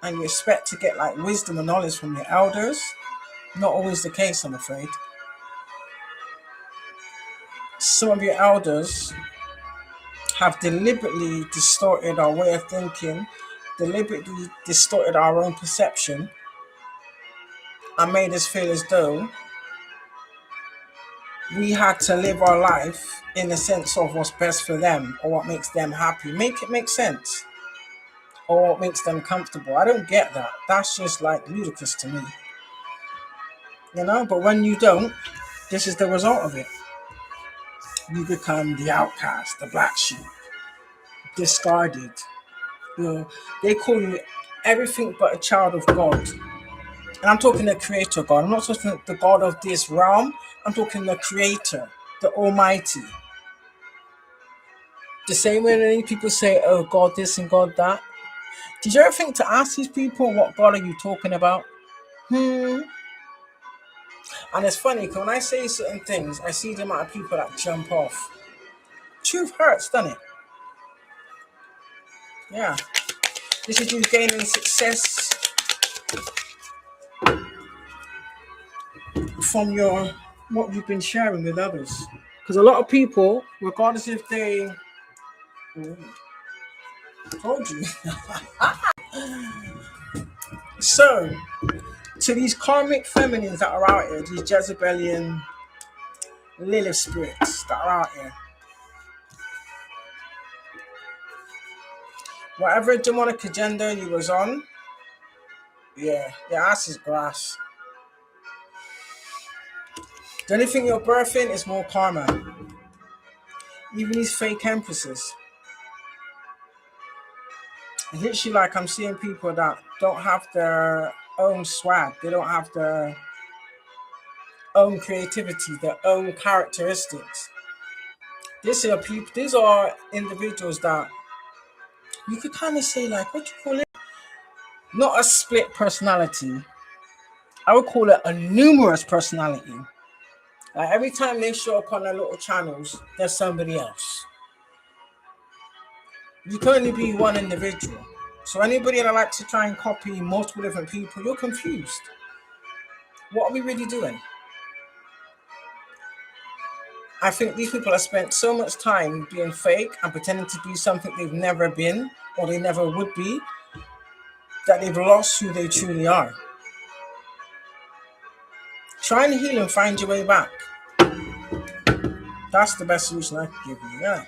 And you expect to get like wisdom and knowledge from your elders. Not always the case, I'm afraid. Some of your elders have deliberately distorted our way of thinking, deliberately distorted our own perception, and made us feel as though we had to live our life in the sense of what's best for them or what makes them happy. Make it make sense. or what makes them comfortable. I don't get that. That's just like ludicrous to me. But when you don't, this is the result of it. You become the outcast, the black sheep, discarded. You know, they call you everything but a child of God. And I'm talking the creator God. I'm not talking the God of this realm. I'm talking the creator, the Almighty. The same way many people say, oh, God this and God that. Did you ever think to ask these people, what God are you talking about? And it's funny, because when I say certain things, I see the amount of people that jump off. Truth hurts, doesn't it? Yeah. This is you gaining success from what you've been sharing with others. Because a lot of people, regardless if they told you. So, to these karmic feminines that are out here, these Jezebelian Lilith spirits that are out here, whatever demonic agenda you was on, yeah, your ass is grass. The only thing you're birthing is more karma. Even these fake empresses. It's literally like I'm seeing people that don't have their own swag. They don't have their own creativity, their own characteristics. These are individuals that you could kind of say, like, what you call it? Not a split personality. I would call it a numerous personality. Like every time they show up on their little channels, there's somebody else. You can only be one individual. So anybody that likes to try and copy multiple different people, you're confused. What are we really doing? I think these people have spent so much time being fake and pretending to be something they've never been or they never would be, that they've lost who they truly are. Try and heal and find your way back. That's the best solution I could give you, yeah.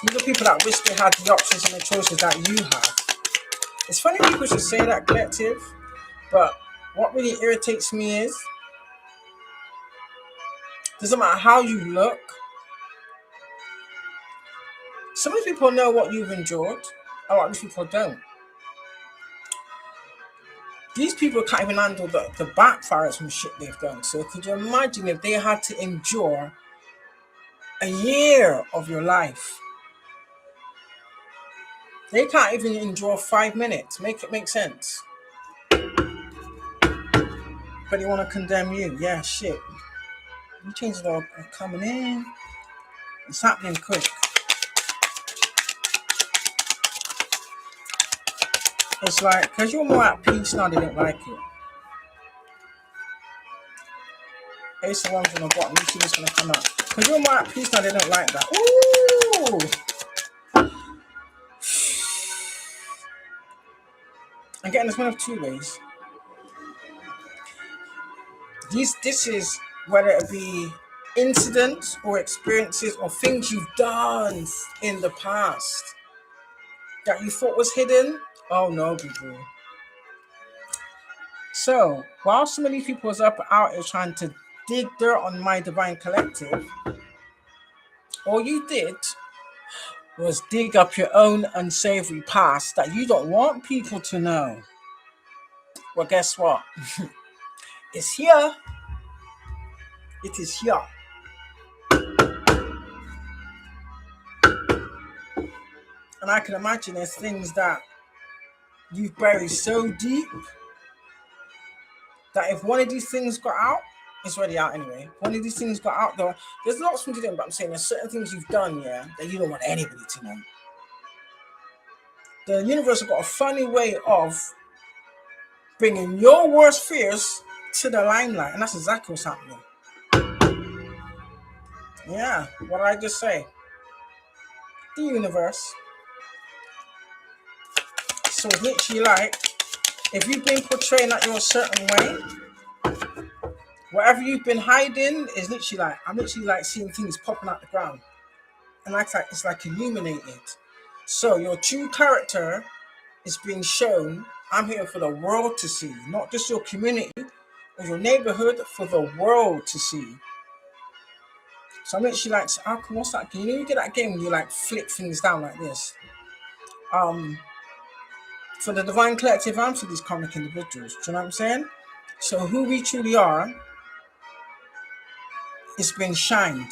These are people that wish they had the options and the choices that you have. It's funny people should say that, collective, but what really irritates me is, doesn't matter how you look, some of these people know what you've endured, a lot of these people don't. These people can't even handle the backfires from shit they've done. So could you imagine if they had to endure a year of your life? They can't even endure 5 minutes. Make it make sense. But they want to condemn you. Yeah, shit. You changes are coming in. It's happening quick. It's like, because you're more at peace now, they don't like it. Ace of Wands on the bottom. You see this going to come out. Because you're more at peace now, they don't like that. Ooh! I'm getting this one of two ways. This is whether it be incidents or experiences or things you've done in the past that you thought was hidden. Oh no, people. So while some of these people was out here trying to dig dirt on my divine collective, all you did was dig up your own unsavory past that you don't want people to know. Well, guess what? It's here. It is here. And I can imagine there's things that you've buried so deep that if one of these things got out, it's already out anyway. One of these things got out though. There's lots of things you do, but I'm saying there's certain things you've done, yeah, that you don't want anybody to know. The universe has got a funny way of bringing your worst fears to the limelight, and that's exactly what's happening. Yeah, what did I just say? The universe. So it's literally like, if you've been portraying that you're a certain way, whatever you've been hiding is literally like, I'm literally like seeing things popping out the ground. And it's like illuminated. So your true character is being shown. I'm here for the world to see, not just your community or your neighborhood, for the world to see. So I'm literally like, what's that? Can you get that game when you like flip things down like this? For the Divine Collective and for these comic individuals. Do you know what I'm saying? So who we truly are is being shined.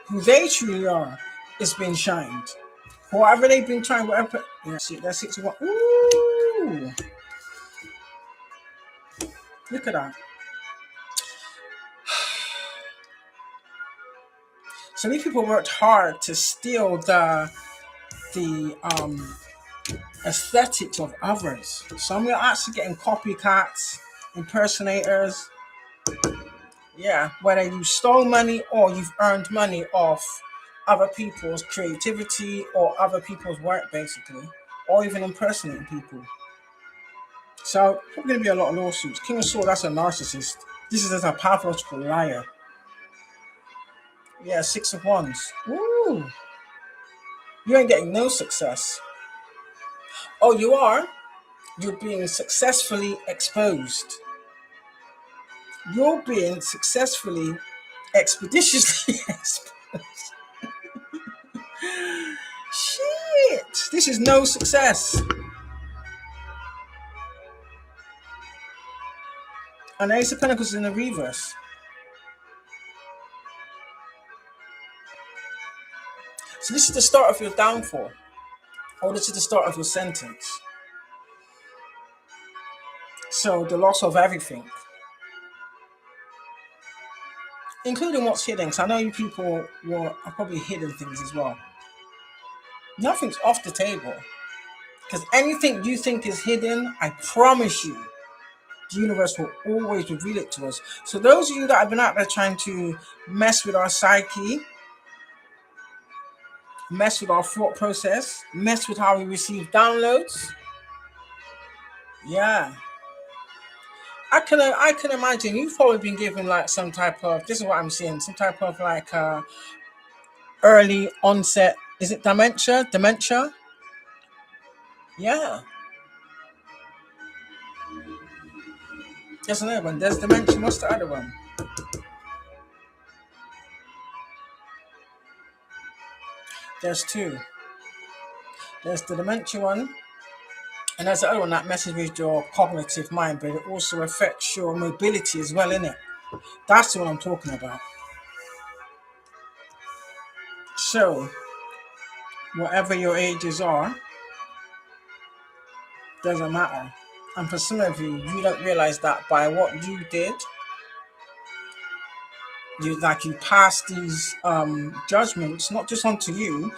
Who they truly are is being shined. Whatever they've been trying, whatever. Yeah, see, that's 61. Ooh, look at that. So these people worked hard to steal the aesthetics of others. Some are actually getting copycats, impersonators. Yeah, whether you stole money or you've earned money off other people's creativity or other people's work, basically, or even impersonating people. So, there's going to be a lot of lawsuits. King of Swords, that's a narcissist. This is just a pathological liar. Yeah, Six of Wands. Ooh. You ain't getting no success. Oh, you are? You're being successfully exposed. You're being successfully, expeditiously exposed. Shit! This is no success. And Ace of Pentacles is in the reverse. So this is the start of your downfall. Or this is the start of your sentence. So the loss of everything. Including what's hidden. Because I know you people are probably hidden things as well. Nothing's off the table. Because anything you think is hidden, I promise you, the universe will always reveal it to us. So those of you that have been out there trying to mess with our psyche, mess with our thought process, mess with how we receive downloads, yeah. I can imagine you've probably been given like some type of, this is what I'm seeing, some type of like early onset, is it dementia? Dementia? Yeah. There's another one. There's dementia. What's the other one? There's two. There's the dementia one, and there's the other one that messes with your cognitive mind, but it also affects your mobility as well, innit? That's the one I'm talking about. So, whatever your ages are, doesn't matter. And for some of you, you don't realize that by what you did, you pass these judgments not just onto you,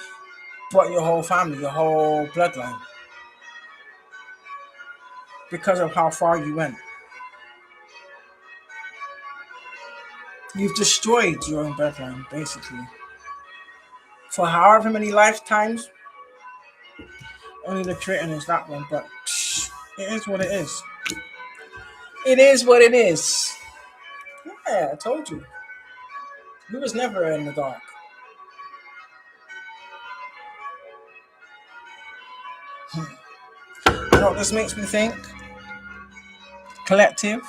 but your whole family, your whole bloodline, because of how far you went. You've destroyed your own bloodline, basically. For however many lifetimes, only the creator knows that one, but it is what it is. It is what it is. Yeah, I told you. We was never in the dark. You know what this makes me think? Collective.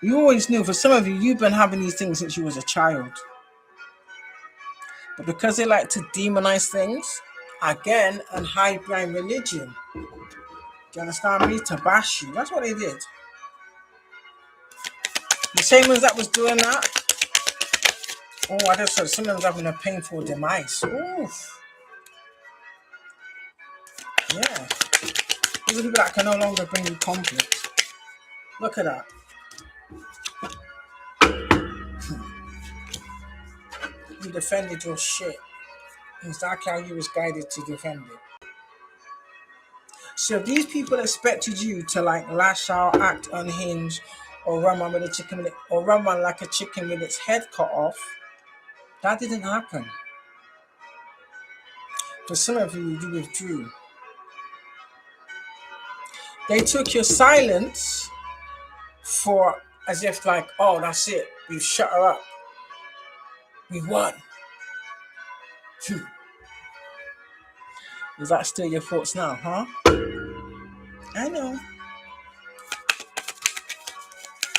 You always knew, for some of you, you've been having these things since you was a child. But because they like to demonize things, again, and hide behind religion. Do you understand me? To bash you. That's what they did. The same ones that was doing that. Oh, I just said someone's having a painful demise. Oof. Yeah. These are people that can no longer bring you conflict. Look at that. You defended your shit. Exactly how you was guided to defend it. So if these people expected you to like lash out, act unhinged, or run one with a chicken with it, or run one like a chicken with its head cut off, that didn't happen. For some of you, you withdrew. They took your silence for as if like, oh, that's it. We've shut her up. We won. Is that still your thoughts now, huh? I know.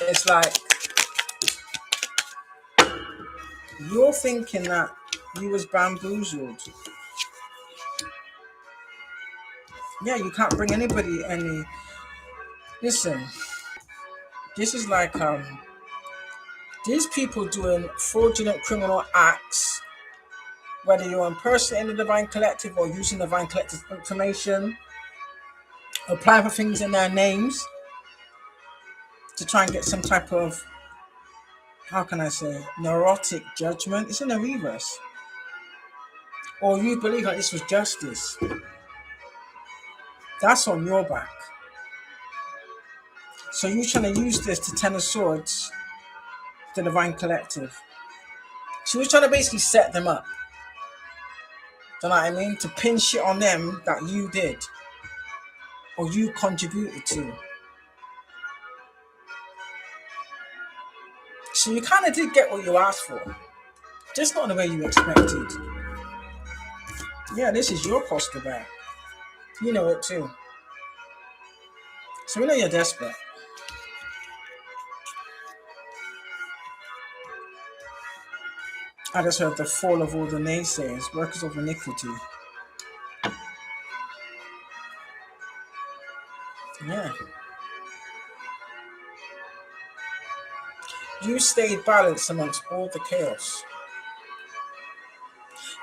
It's like you're thinking that you was bamboozled. Yeah, you can't bring anybody any. Listen, this is like these people doing fraudulent criminal acts, whether you're impersonating the Divine Collective or using the Divine Collective information, applying for things in their names to try and get some type of, how can I say, neurotic judgment. It's in the reverse. Or you believe that this was justice. That's on your back. So you're trying to use this to Ten of Swords, the Divine Collective. So you're trying to basically set them up. Do you know what I mean? To pin shit on them that you did or you contributed to. So you kind of did get what you asked for. Just not the way you expected. Yeah, this is your cost to bear. You know it too. So we know you're desperate. I just heard the fall of all the naysayers, workers of iniquity. Yeah. You stayed balanced amongst all the chaos.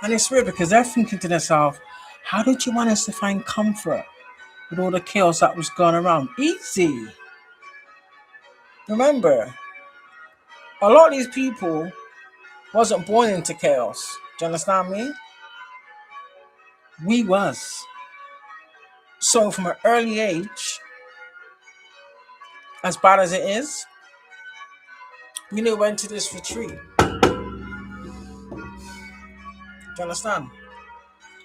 And it's weird because they're thinking to themselves, how did you want us to find comfort with all the chaos that was going around? Easy. Remember, a lot of these people wasn't born into chaos. Do you understand me? We was. So from an early age, as bad as it is, we knew when to this retreat. Do you understand?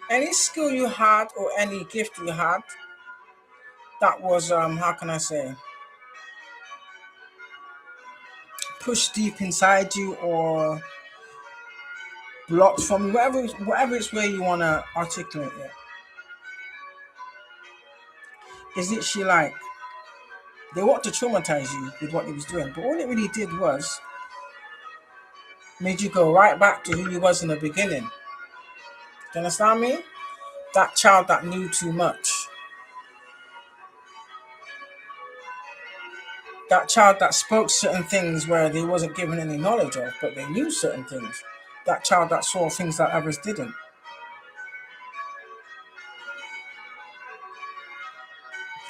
Any skill you had or any gift you had that was, how can I say, pushed deep inside you or blocked from you, whatever it's where you want to articulate it. Is literally like, they want to traumatize you with what he was doing, but all it really did was made you go right back to who you was in the beginning. Do you understand me? That child that knew too much. That child that spoke certain things where they wasn't given any knowledge of, but they knew certain things. That child that saw things that others didn't.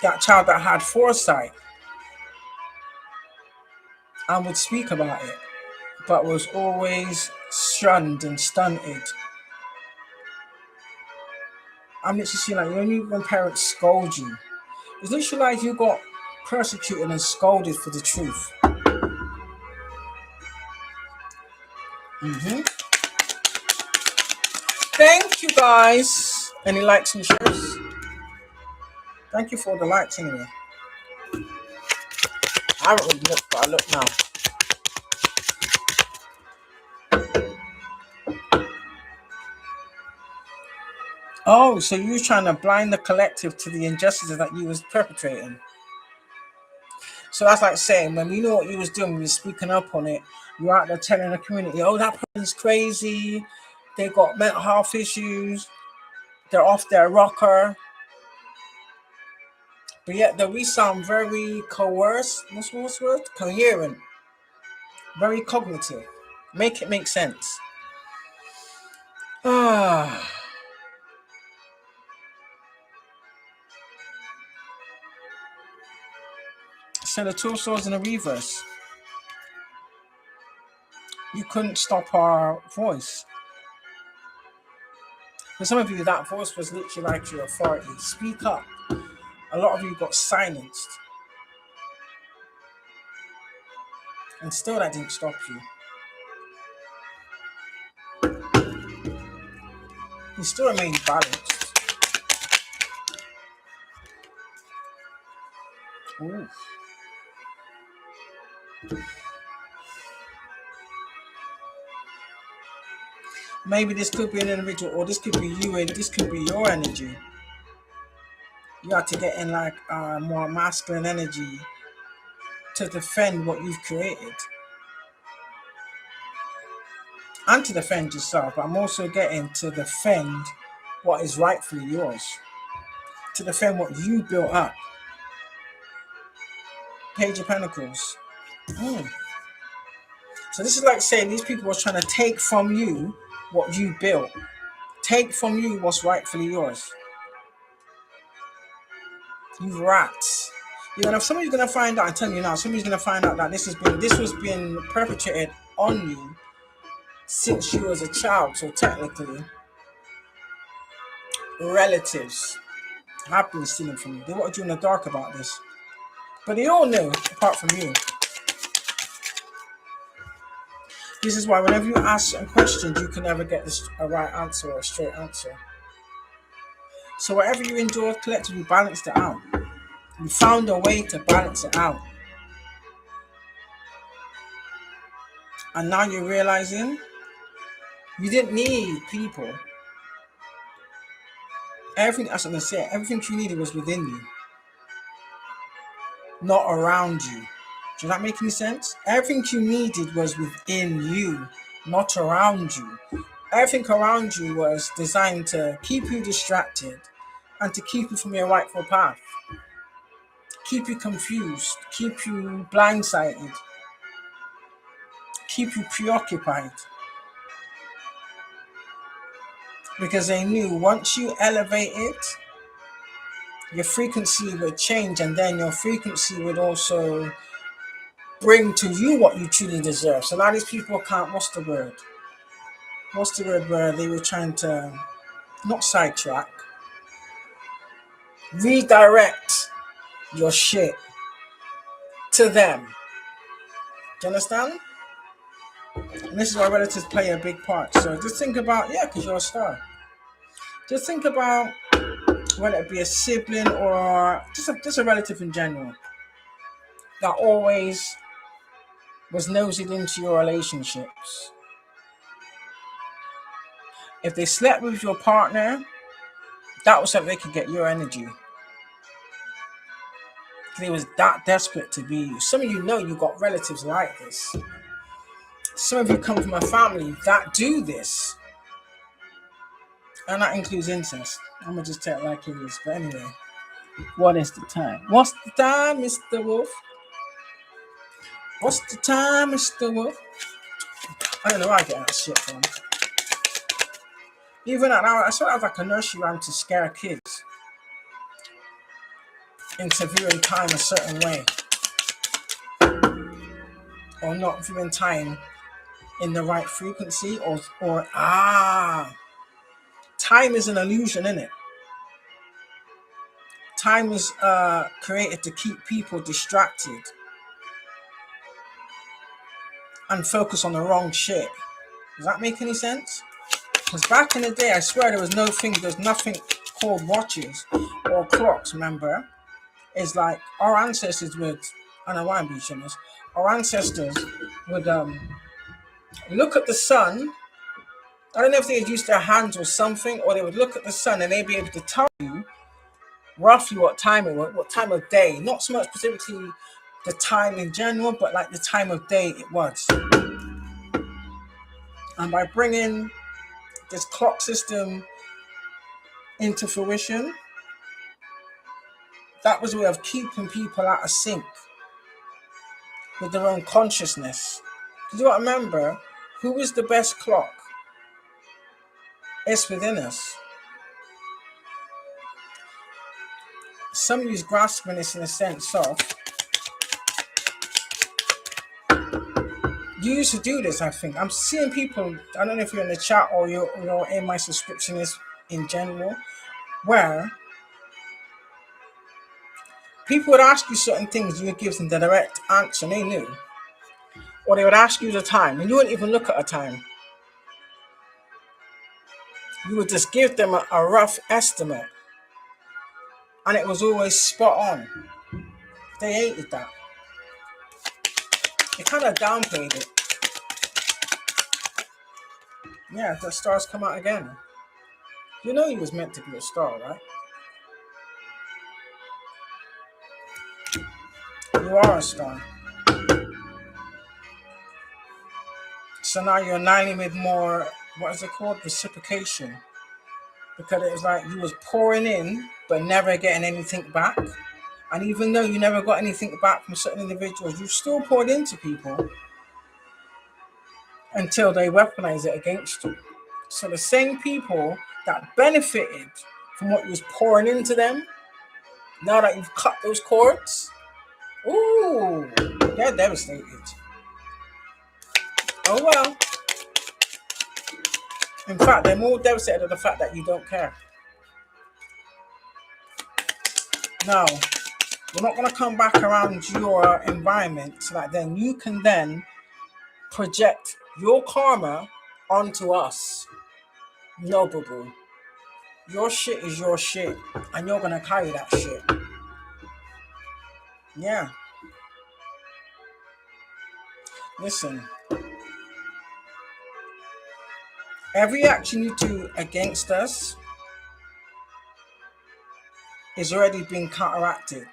That child that had foresight and would speak about it, but was always shunned and stunted. I'm literally seeing like, when parents scold you, it's literally like you got persecuted and scolded for the truth. Thank you guys. Any likes and shares? Thank you for the likes anyway. I haven't really looked, but I look now. Oh, so you were trying to blind the collective to the injustices that you was perpetrating. So that's like saying, when you know what you was doing, you was speaking up on it, you're out there telling the community, oh, that person's crazy, they got mental health issues, they're off their rocker. But yet we sound very coerced, what's the word? Coherent. Very cognitive. Make it make sense. Ah. So the Two of Swords in the reverse. You couldn't stop our voice. For some of you, that voice was literally like your authority. Speak up. A lot of you got silenced. And still that didn't stop you. You still remain balanced. Ooh. Maybe this could be an individual, or this could be you, and this could be your energy. You have to get in like more masculine energy to defend what you've created and to defend yourself. But I'm also getting to defend what is rightfully yours, to defend what you built up. Page of Pentacles. Mm. So this is like saying these people are trying to take from you what you built, take from you what's rightfully yours. You rats. Somebody's gonna find out. I'm telling you now, somebody's gonna find out that this was being perpetrated on you since you was a child. So technically, relatives have been stealing from you. They wanted you in the dark about this, but they all know apart from you. This is why whenever you ask certain questions, you can never get a right answer or a straight answer. So whatever you endured collectively, balanced it out. You found a way to balance it out. And now you're realizing you didn't need people. Everything, as I'm going to say, everything you needed was within you, not around you. Does that make any sense? Everything you needed was within you, not around you. Everything around you was designed to keep you distracted and to keep you from your rightful path. Keep you confused, keep you blindsided, keep you preoccupied. Because they knew once you elevated, your frequency would change, and then your frequency would also bring to you what you truly deserve. So now these people can't, what's the word where they were trying to, not sidetrack, redirect your shit to them. Do you understand? And this is why relatives play a big part. So just think about, because you're a star. Just think about whether it be a sibling or just a relative in general that always was nosing into your relationships. If they slept with your partner, that was so they could get your energy. They was that desperate to be you. Some of you know you got relatives like this. Some of you come from a family that do this. And that includes incest. I'm going to just tell it like it is. But anyway, what is the time? What's the time, Mr. Wolf? What's the time, Mr. Wolf? I don't know where I get that shit from. Even that, I sort of like a nursery rhyme to scare kids into viewing time a certain way. Or not viewing time in the right frequency, or time is an illusion, isn't it? Time is created to keep people distracted and focus on the wrong shit. Does that make any sense? Because back in the day, I swear there's nothing called watches or clocks, remember? It's like our ancestors would, I don't know why I'm being shameless, our ancestors would look at the sun. I don't know if they would use their hands or something, or they would look at the sun and they'd be able to tell you roughly what time it was, what time of day. Not so much specifically the time in general, but like the time of day it was. And by bringing this clock system into fruition, that was a way of keeping people out of sync with their own consciousness. Because you got to remember, who is the best clock? It's within us. Somebody's grasping this in a sense of, you used to do this, I think. I'm seeing people, I don't know if you're in the chat or you're in my subscription list in general, where people would ask you certain things, you would give them the direct answer, and they knew. Or they would ask you the time, and you wouldn't even look at a time. You would just give them a rough estimate, and it was always spot on. They hated that. They kind of downplayed it. Yeah, the stars come out again. You know he was meant to be a star, right? You are a star. So now you're aligning with more, what is it called? Reciprocation. Because it was like you was pouring in, but never getting anything back. And even though you never got anything back from certain individuals, you still poured into people until they weaponize it against you. So the same people that benefited from what you was pouring into them, now that you've cut those cords, ooh, they're devastated. Oh well. In fact, they're more devastated at the fact that you don't care. Now, we're not going to come back around your environment so that then you can then project your karma onto us. No, boo boo. Your shit is your shit, and you're going to carry that shit. Yeah. Listen. Every action you do against us is already being counteracted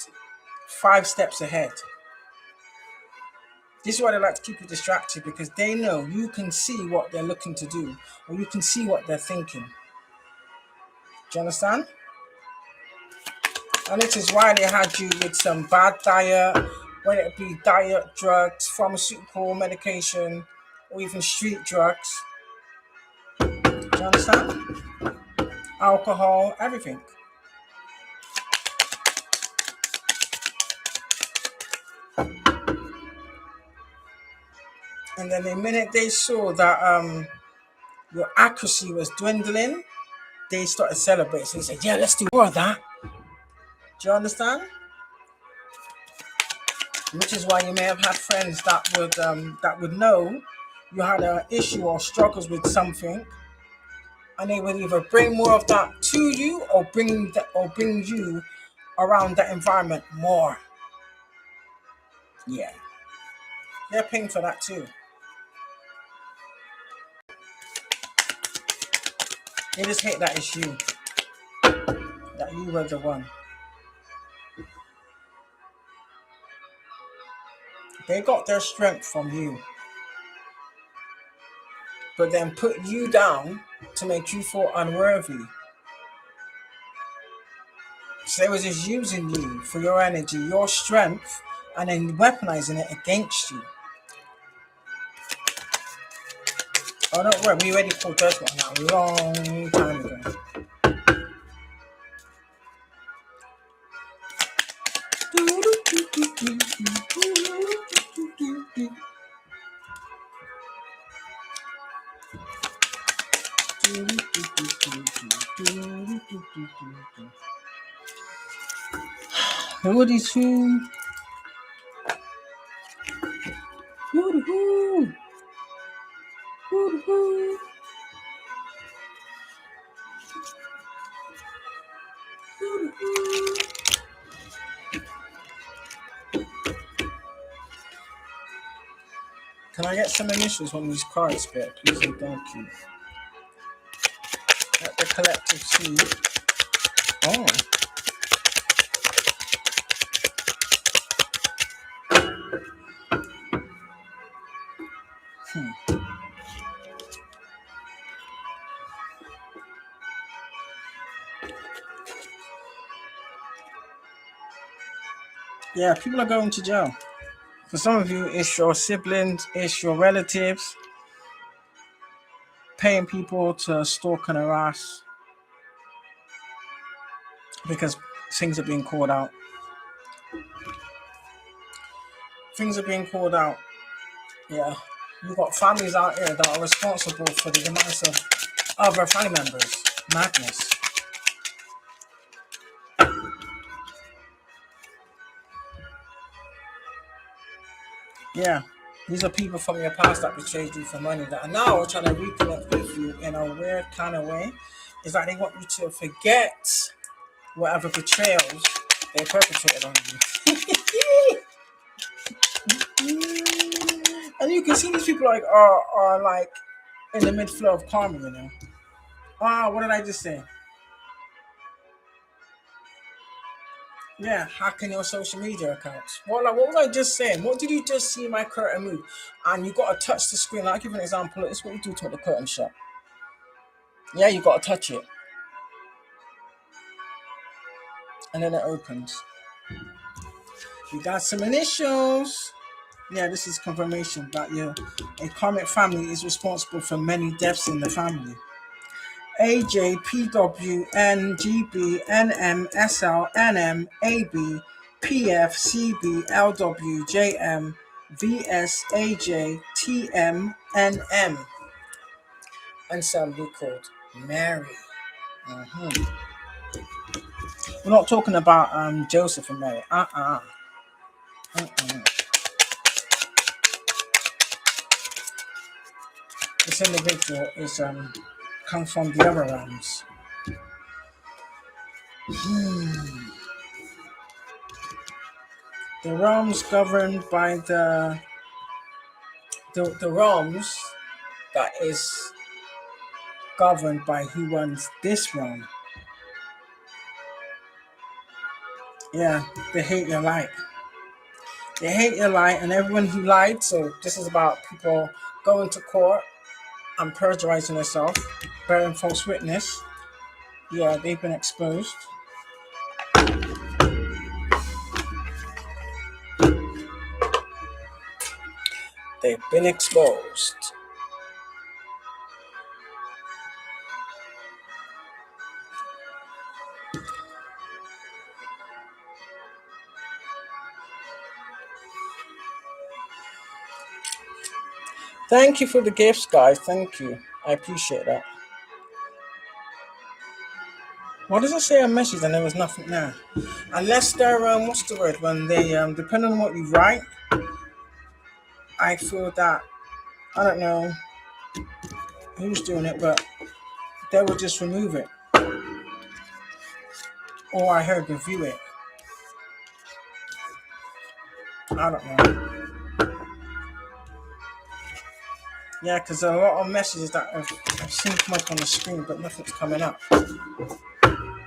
5 steps ahead. This is why they like to keep you distracted, because they know you can see what they're looking to do, or you can see what they're thinking. Do you understand? And it is why they had you with some bad diet, whether it be diet, drugs, pharmaceutical medication, or even street drugs. Do you understand? Alcohol, everything. And then the minute they saw that your accuracy was dwindling, they started celebrating. So they said, yeah, let's do more of that. Do you understand? Which is why you may have had friends that would know you had an issue or struggles with something, and they would either bring more of that to you or bring you around that environment more. Yeah, they're paying for that too. They just hate that it's you, that you were the one. They got their strength from you, but then put you down to make you feel unworthy. So they was just using you for your energy, your strength, and then weaponizing it against you. Oh, don't worry, we already called judgment now, a long time ago. Who are these two? Can I get some initials on these cards, Bit? Please and thank you. Let the collective see. Oh. Yeah, people are going to jail. For some of you, it's your siblings, it's your relatives, paying people to stalk and harass because things are being called out. Things are being called out. Yeah. You've got families out here that are responsible for the demise of other family members. Madness. Yeah. These are people from your past that betrayed you for money that are now trying to reconnect with you in a weird kind of way. It's like they want you to forget whatever betrayals they perpetrated on you. And you can see these people are like in the mid-flow of karma, you know. What did I just say? Yeah, hacking your social media accounts. What was I just saying? What did you just see my curtain move? And you got to touch the screen. I'll give you an example. This is what you do to make the curtain shut. Yeah, you got to touch it. And then it opens. You got some initials. Yeah, this is confirmation that a Comet family is responsible for many deaths in the family. AJ, PW, NGB, NM, SL, NM, AB, PF, CB, LW, JM, VS, AJ, TM, NM. And somebody called Mary. We're not talking about Joseph and Mary. This individual is comes from the other realms. The realms governed by the realms that is governed by who runs this realm. Yeah, they hate your light. They hate your light, and everyone who lied. So this is about people going to court and perjurizing themselves, bearing false witness. Yeah, they've been exposed. They've been exposed. Thank you for the gifts, guys. Thank you. I appreciate that. What does it say a message and there was nothing there? Unless they're, what's the word? When they, depending on what you write, I feel that, I don't know who's doing it, but they will just remove it. Or I heard review it. I don't know. Yeah, because there are a lot of messages that I've seen come up on the screen, but nothing's coming up.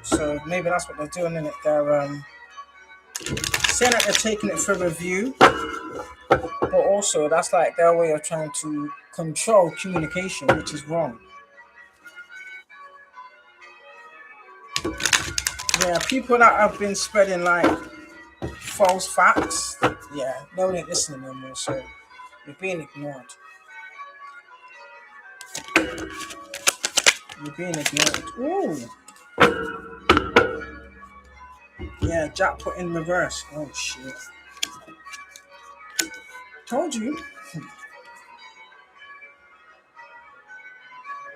So maybe that's what they're doing in it. They're saying that they're taking it for review, but also that's like their way of trying to control communication, which is wrong. Yeah, people that have been spreading like false facts, yeah, no one ain't listening no more, so you're being ignored. You're being ignored. Ooh. Yeah, jackpot in reverse. Oh shit. Told you.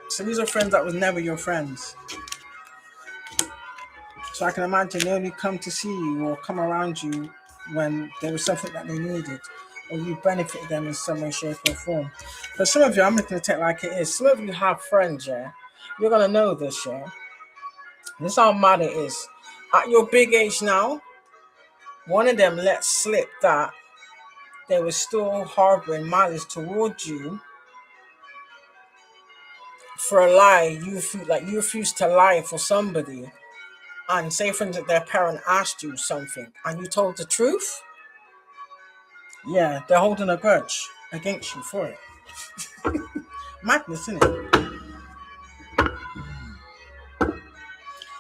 So these are friends that was never your friends. So I can imagine they only come to see you or come around you when there was something that they needed, or you benefited them in some way, shape, or form. But some of you, I'm not going to take it like it is. Some of you have friends, yeah. You're going to know this, yeah. This is how mad it is. At your big age now, one of them let slip that they were still harboring malice towards you for a lie. You refused to lie for somebody, and say for instance their parent asked you something and you told the truth. Yeah, they're holding a grudge against you for it. Madness, isn't it?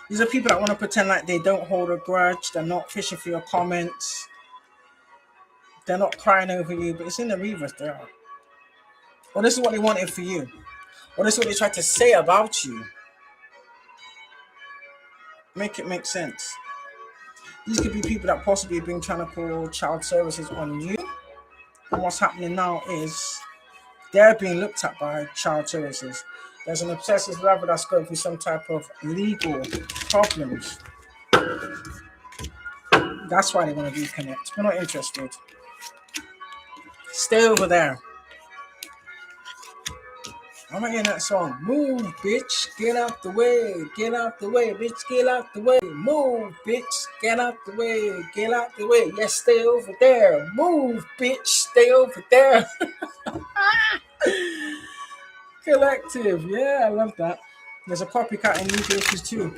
These are people that want to pretend like they don't hold a grudge. They're not fishing for your comments. They're not crying over you, but it's in the reverse they are. Well, this is what they wanted for you. Well, this is what they tried to say about you. Make it make sense. These could be people that possibly have been trying to call child services on you. And what's happening now is they're being looked at by child services. There's an obsessive lover that's going through some type of legal problems. That's why they want to reconnect. We're not interested. Stay over there. I'm not hearing that song. Move, bitch. Get out the way. Get out the way, bitch. Get out the way. Move, bitch. Get out the way. Get out the way. Yes, stay over there. Move, bitch. Stay over there. Collective. Yeah, I love that. There's a copycat in New Faces too.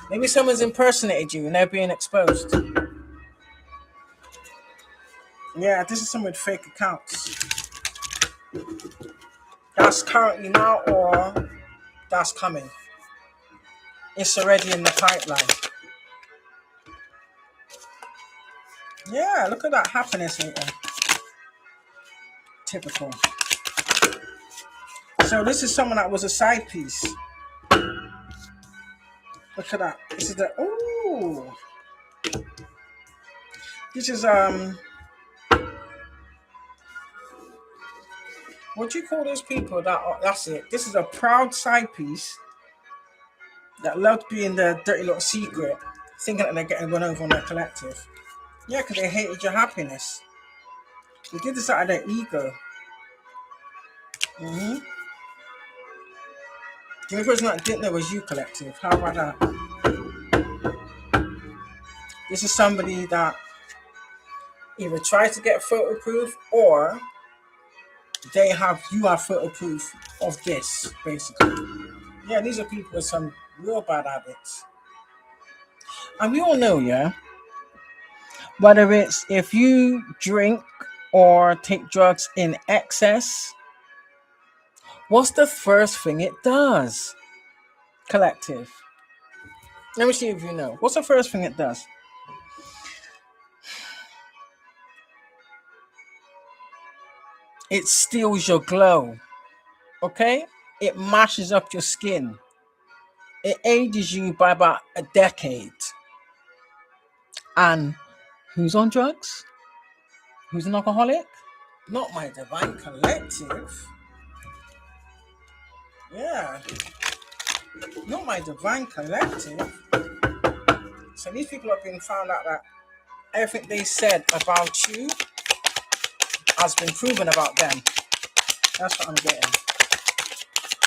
Maybe someone's impersonated you and they're being exposed. Yeah, this is some with fake accounts. That's currently now or that's coming. It's already in the pipeline. Yeah, look at that happiness hater. Typical. So this is someone that was a side piece. Look at that. This is the ooh. This is what do you call those people that that's it. This is a proud side piece that loved being the dirty little secret, thinking that they're getting run over on their collective. Yeah, because they hated your happiness. They did this out of their ego. Mm-hmm. The only person that didn't know was you, collective. How about that? This is somebody that either tries to get photo proof or you have photo proof of this, basically. Yeah, these are people with some real bad habits. And we all know, yeah, whether it's if you drink or take drugs in excess, what's the first thing it does? Collective. Let me see if you know. What's the first thing it does? It steals your glow. Okay? It mashes up your skin. It ages you by about a decade. And who's on drugs? Who's an alcoholic? Not my divine collective. Yeah. Not my divine collective. So these people have been found out that everything they said about you has been proven about them. That's what I'm getting.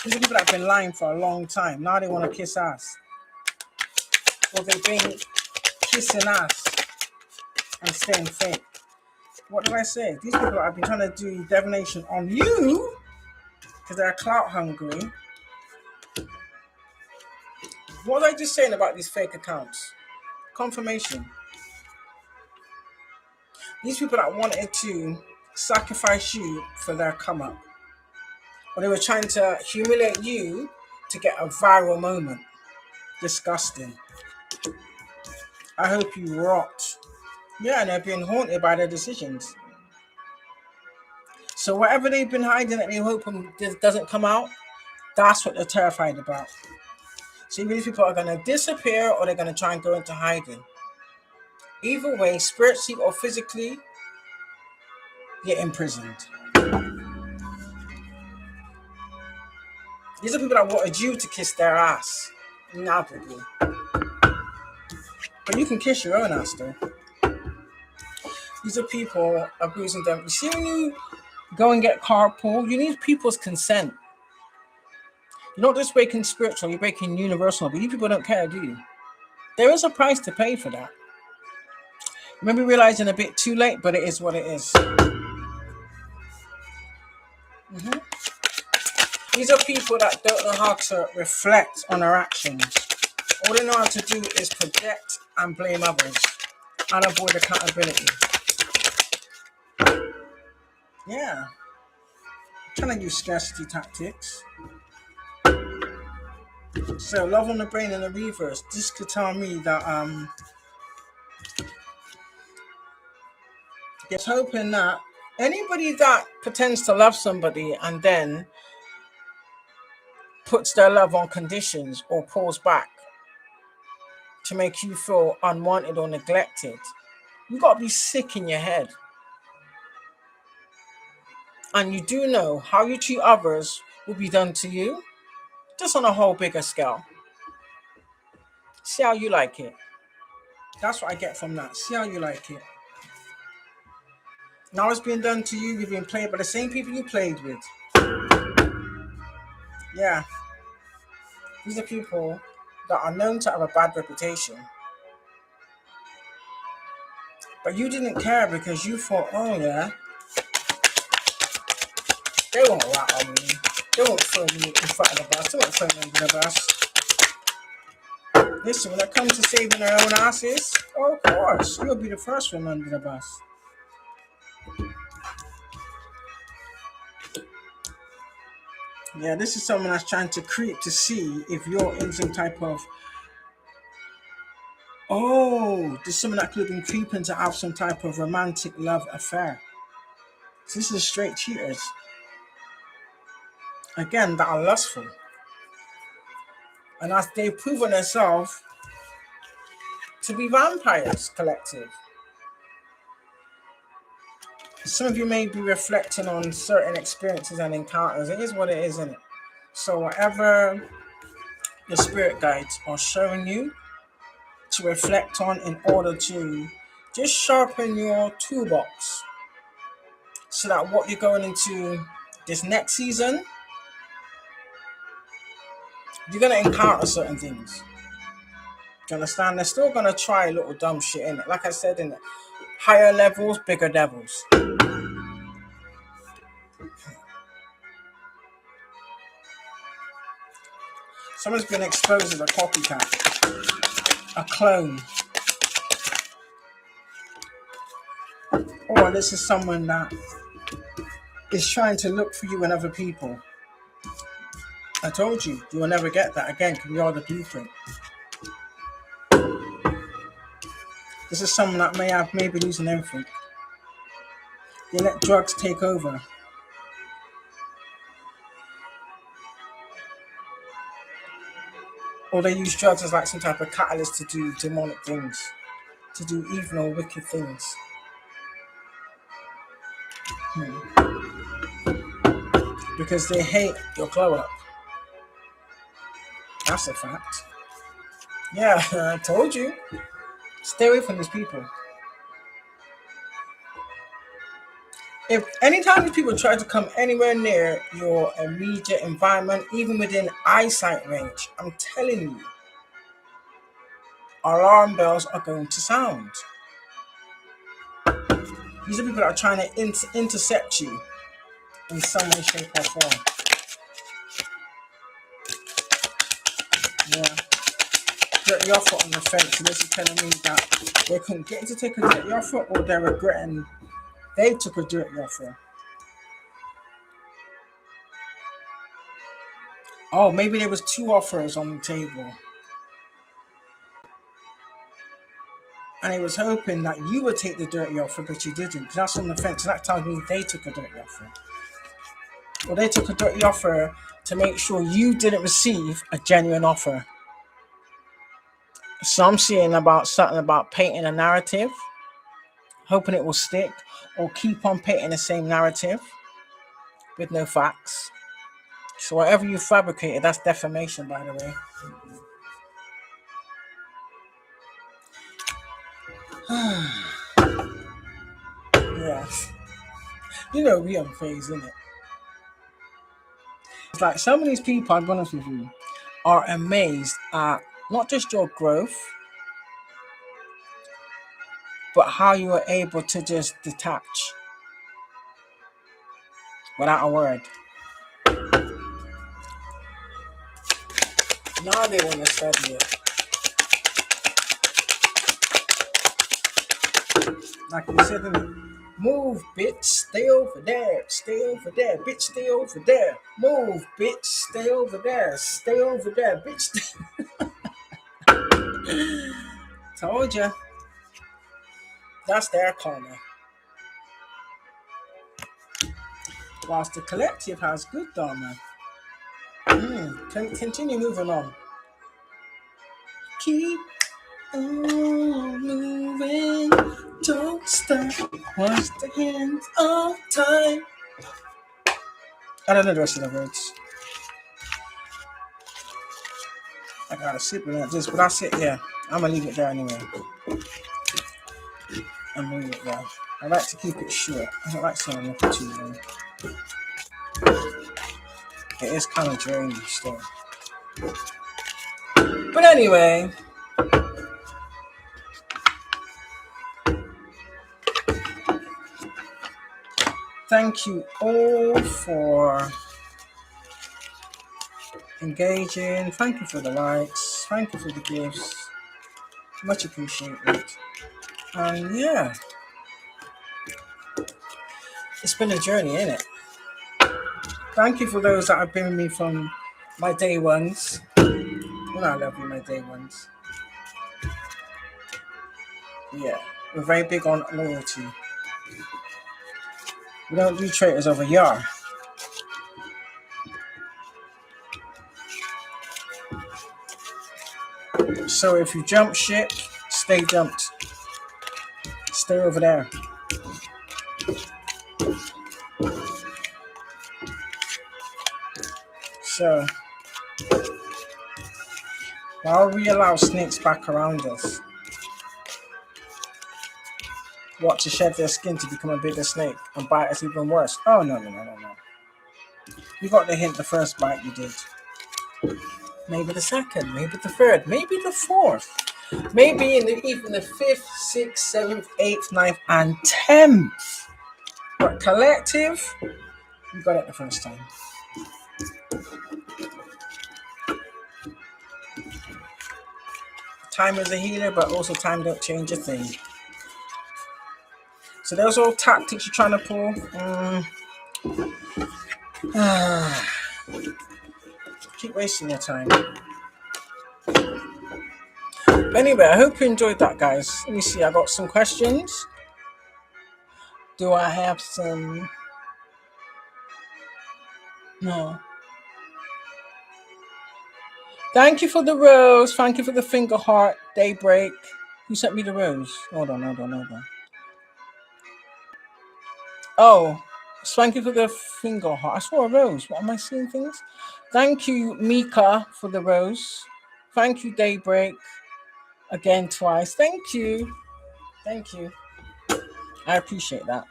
These are people that have been lying for a long time. Now they want to kiss ass. Or they've been kissing ass and staying fake. What did I say? These people that have been trying to do divination on you because they're clout hungry. What was I just saying about these fake accounts? Confirmation. These people that wanted to sacrifice you for their come up. Or they were trying to humiliate you to get a viral moment. Disgusting. I hope you rot. Yeah, and they're being haunted by their decisions. So whatever they've been hiding that they hope doesn't come out, that's what they're terrified about. So these people are going to disappear or they're going to try and go into hiding. Either way, spiritually or physically, you're imprisoned. These are people that wanted you to kiss their ass. Nah, baby. But you can kiss your own ass, though. These are people abusing them. You see, when you go and get carpool, you need people's consent. You're not just breaking spiritual, you're breaking universal. But you people don't care, do you? There is a price to pay for that. Maybe realizing a bit too late, but it is what it is. Mm-hmm. These are people that don't know how to reflect on their actions. All they know how to do is project and blame others and avoid accountability. Yeah. Trying to use scarcity tactics. So love on the brain in the reverse. This could tell me that it's hoping that anybody that pretends to love somebody and then puts their love on conditions or pulls back to make you feel unwanted or neglected, you got to be sick in your head. And you do know how you treat others will be done to you, just on a whole bigger scale. See how you like it. That's what I get from that. See how you like it. Now it's being done to you, you've been played by the same people you played with. Yeah. These are people that are known to have a bad reputation. But you didn't care because you thought, oh yeah, they won't rat on me. They won't throw me in front of the bus. They won't throw me under the bus. Listen, when it comes to saving their own asses, of course, you'll be the first one under the bus. Yeah, this is someone that's trying to creep to see if you're in some type of. Oh, there's someone that could have been creeping to have some type of romantic love affair. So this is straight cheaters. Again, that are lustful. And as they've proven themselves to be vampires, collective. Some of you may be reflecting on certain experiences and encounters. It is what it is, isn't it? So whatever the spirit guides are showing you to reflect on in order to just sharpen your toolbox so that what you're going into this next season, you're going to encounter certain things. Do you understand? They're still going to try little dumb shit in it. Like I said, in it, higher levels, bigger devils. Someone's been exposed as a copycat, a clone. Or this is someone that is trying to look for you in other people. I told you, you will never get that again because we are the blueprint. This is someone that may have maybe losing everything. They let drugs take over. Or they use drugs as like some type of catalyst to do demonic things, to do evil or wicked things. Because they hate your glow up. That's a fact. Yeah, I told you. Stay away from these people. If anytime these people try to come anywhere near your immediate environment, even within eyesight range, I'm telling you, alarm bells are going to sound. These are people that are trying to intercept you in some way, shape, or form. Yeah. Dirty offer on the fence, and this is telling me that they couldn't get to take a dirty offer, or they're regretting they took a dirty offer. Oh, maybe there was two offers on the table. And he was hoping that you would take the dirty offer, but you didn't. Because that's on the fence. And that tells me they took a dirty offer. Well, they took a dirty offer to make sure you didn't receive a genuine offer. So I'm seeing about something about painting a narrative, hoping it will stick, or keep on painting the same narrative with no facts. So whatever you fabricated, that's defamation, by the way. Yeah. You know, we on phase, isn't it? It's like some of these people, I'll be honest with you, are amazed at not just your growth, but how you are able to just detach without a word. Now they want to study it. Like you said, move, bitch, stay over there, stay over there, bitch, stay over there. Move, bitch, stay over there, stay over there, bitch. Told ya. That's their karma. Whilst the collective has good dharma. Continue moving on. Keep on moving, don't stop. Watch the hands of time. I don't know the rest of the words. I gotta sit with that. Just, but that's it. Yeah, I'm gonna leave it there anyway. I'm leaving it there. I like to keep it short. I don't like saying nothing too long. It is kind of draining still. But anyway, thank you all for engaging. Thank you for the likes. Thank you for the gifts. Much appreciated. And yeah, it's been a journey, isn't it? Thank you for those that have been with me from my day ones. You know, I love you, my day ones. Yeah, we're very big on loyalty. We don't do traitors over here. So if you jump ship, stay jumped. Stay over there. So while we allow snakes back around us, what, to shed their skin to become a bigger snake and bite us even worse? Oh, no. You got the hint the first bite you did. Maybe the second, maybe the third, maybe the fourth. Maybe even the 5th, 6th, 7th, 8th, 9th, and 10th. But collective, you got it the first time. Time is a healer, but also time don't change a thing. So those all tactics you're trying to pull. Keep wasting your time. Anyway, I hope you enjoyed that, guys. Let me see, I got some questions. Do I have some? No. Thank you for the rose. Thank you for the finger heart. Daybreak. Who sent me the rose? Hold on. Oh, thank you for the finger heart. I saw a rose. What am I seeing things? Thank you, Mika, for the rose. Thank you, Daybreak. Again, twice. Thank you. I appreciate that.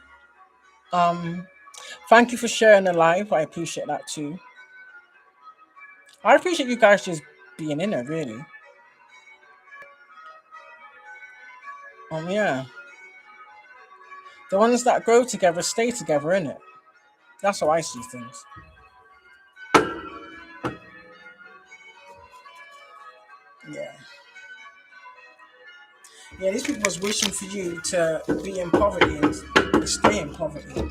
Thank you for sharing the live. I appreciate that too. I appreciate you guys just being in it, really. Yeah. The ones that grow together stay together, innit? That's how I see things. Yeah. Yeah, these people was wishing for you to be in poverty and stay in poverty.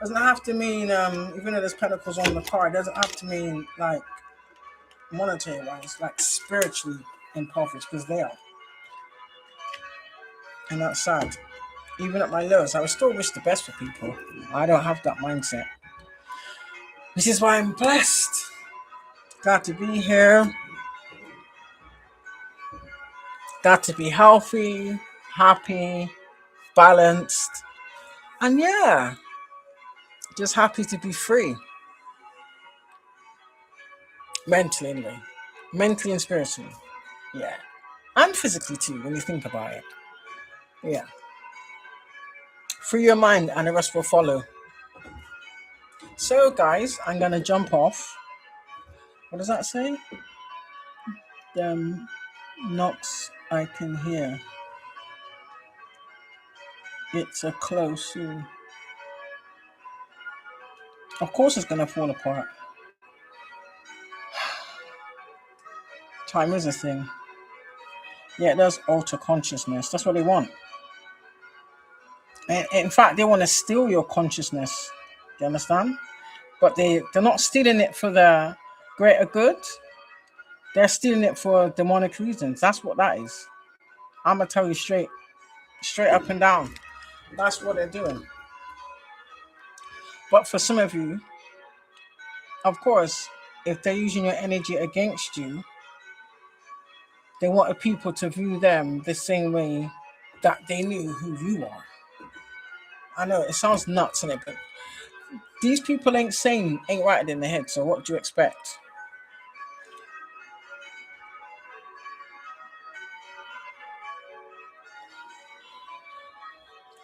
Doesn't have to mean, even though there's pentacles on the card, doesn't have to mean like monetary wise, like spiritually impoverished, because they are. And that's sad. Even at my lowest, I would still wish the best for people. I don't have that mindset. Which is why I'm blessed. Glad to be here. Glad to be healthy, happy, balanced. And yeah, just happy to be free. Mentally, anyway. Mentally and spiritually. Yeah. And physically too, when you think about it. Yeah. Free your mind and the rest will follow. So, guys, I'm going to jump off. What does that say? Knocks I can hear. It's a close. Of course, it's going to fall apart. Time is a thing. Yeah, it does alter consciousness. That's what they want. And in fact, they want to steal your consciousness. Do you understand? But they're not stealing it for the greater good. They're stealing it for demonic reasons. That's what that is. I'm gonna tell you straight up and down. That's what they're doing. But for some of you, of course, if they're using your energy against you, they wanted people to view them the same way that they knew who you are. I know it sounds nuts, innit? But these people ain't right in the head. So what do you expect?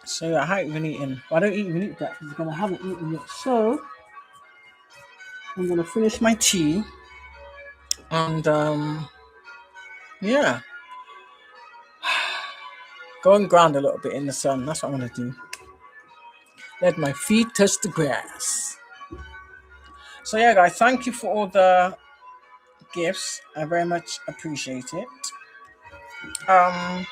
So yeah, I haven't even eaten. I don't even eat breakfast because I haven't eaten yet. So I'm gonna finish my tea and yeah, go and ground a little bit in the sun. That's what I'm gonna do. Let my feet touch the grass. So yeah, guys, thank you for all the gifts. I very much appreciate it. Um,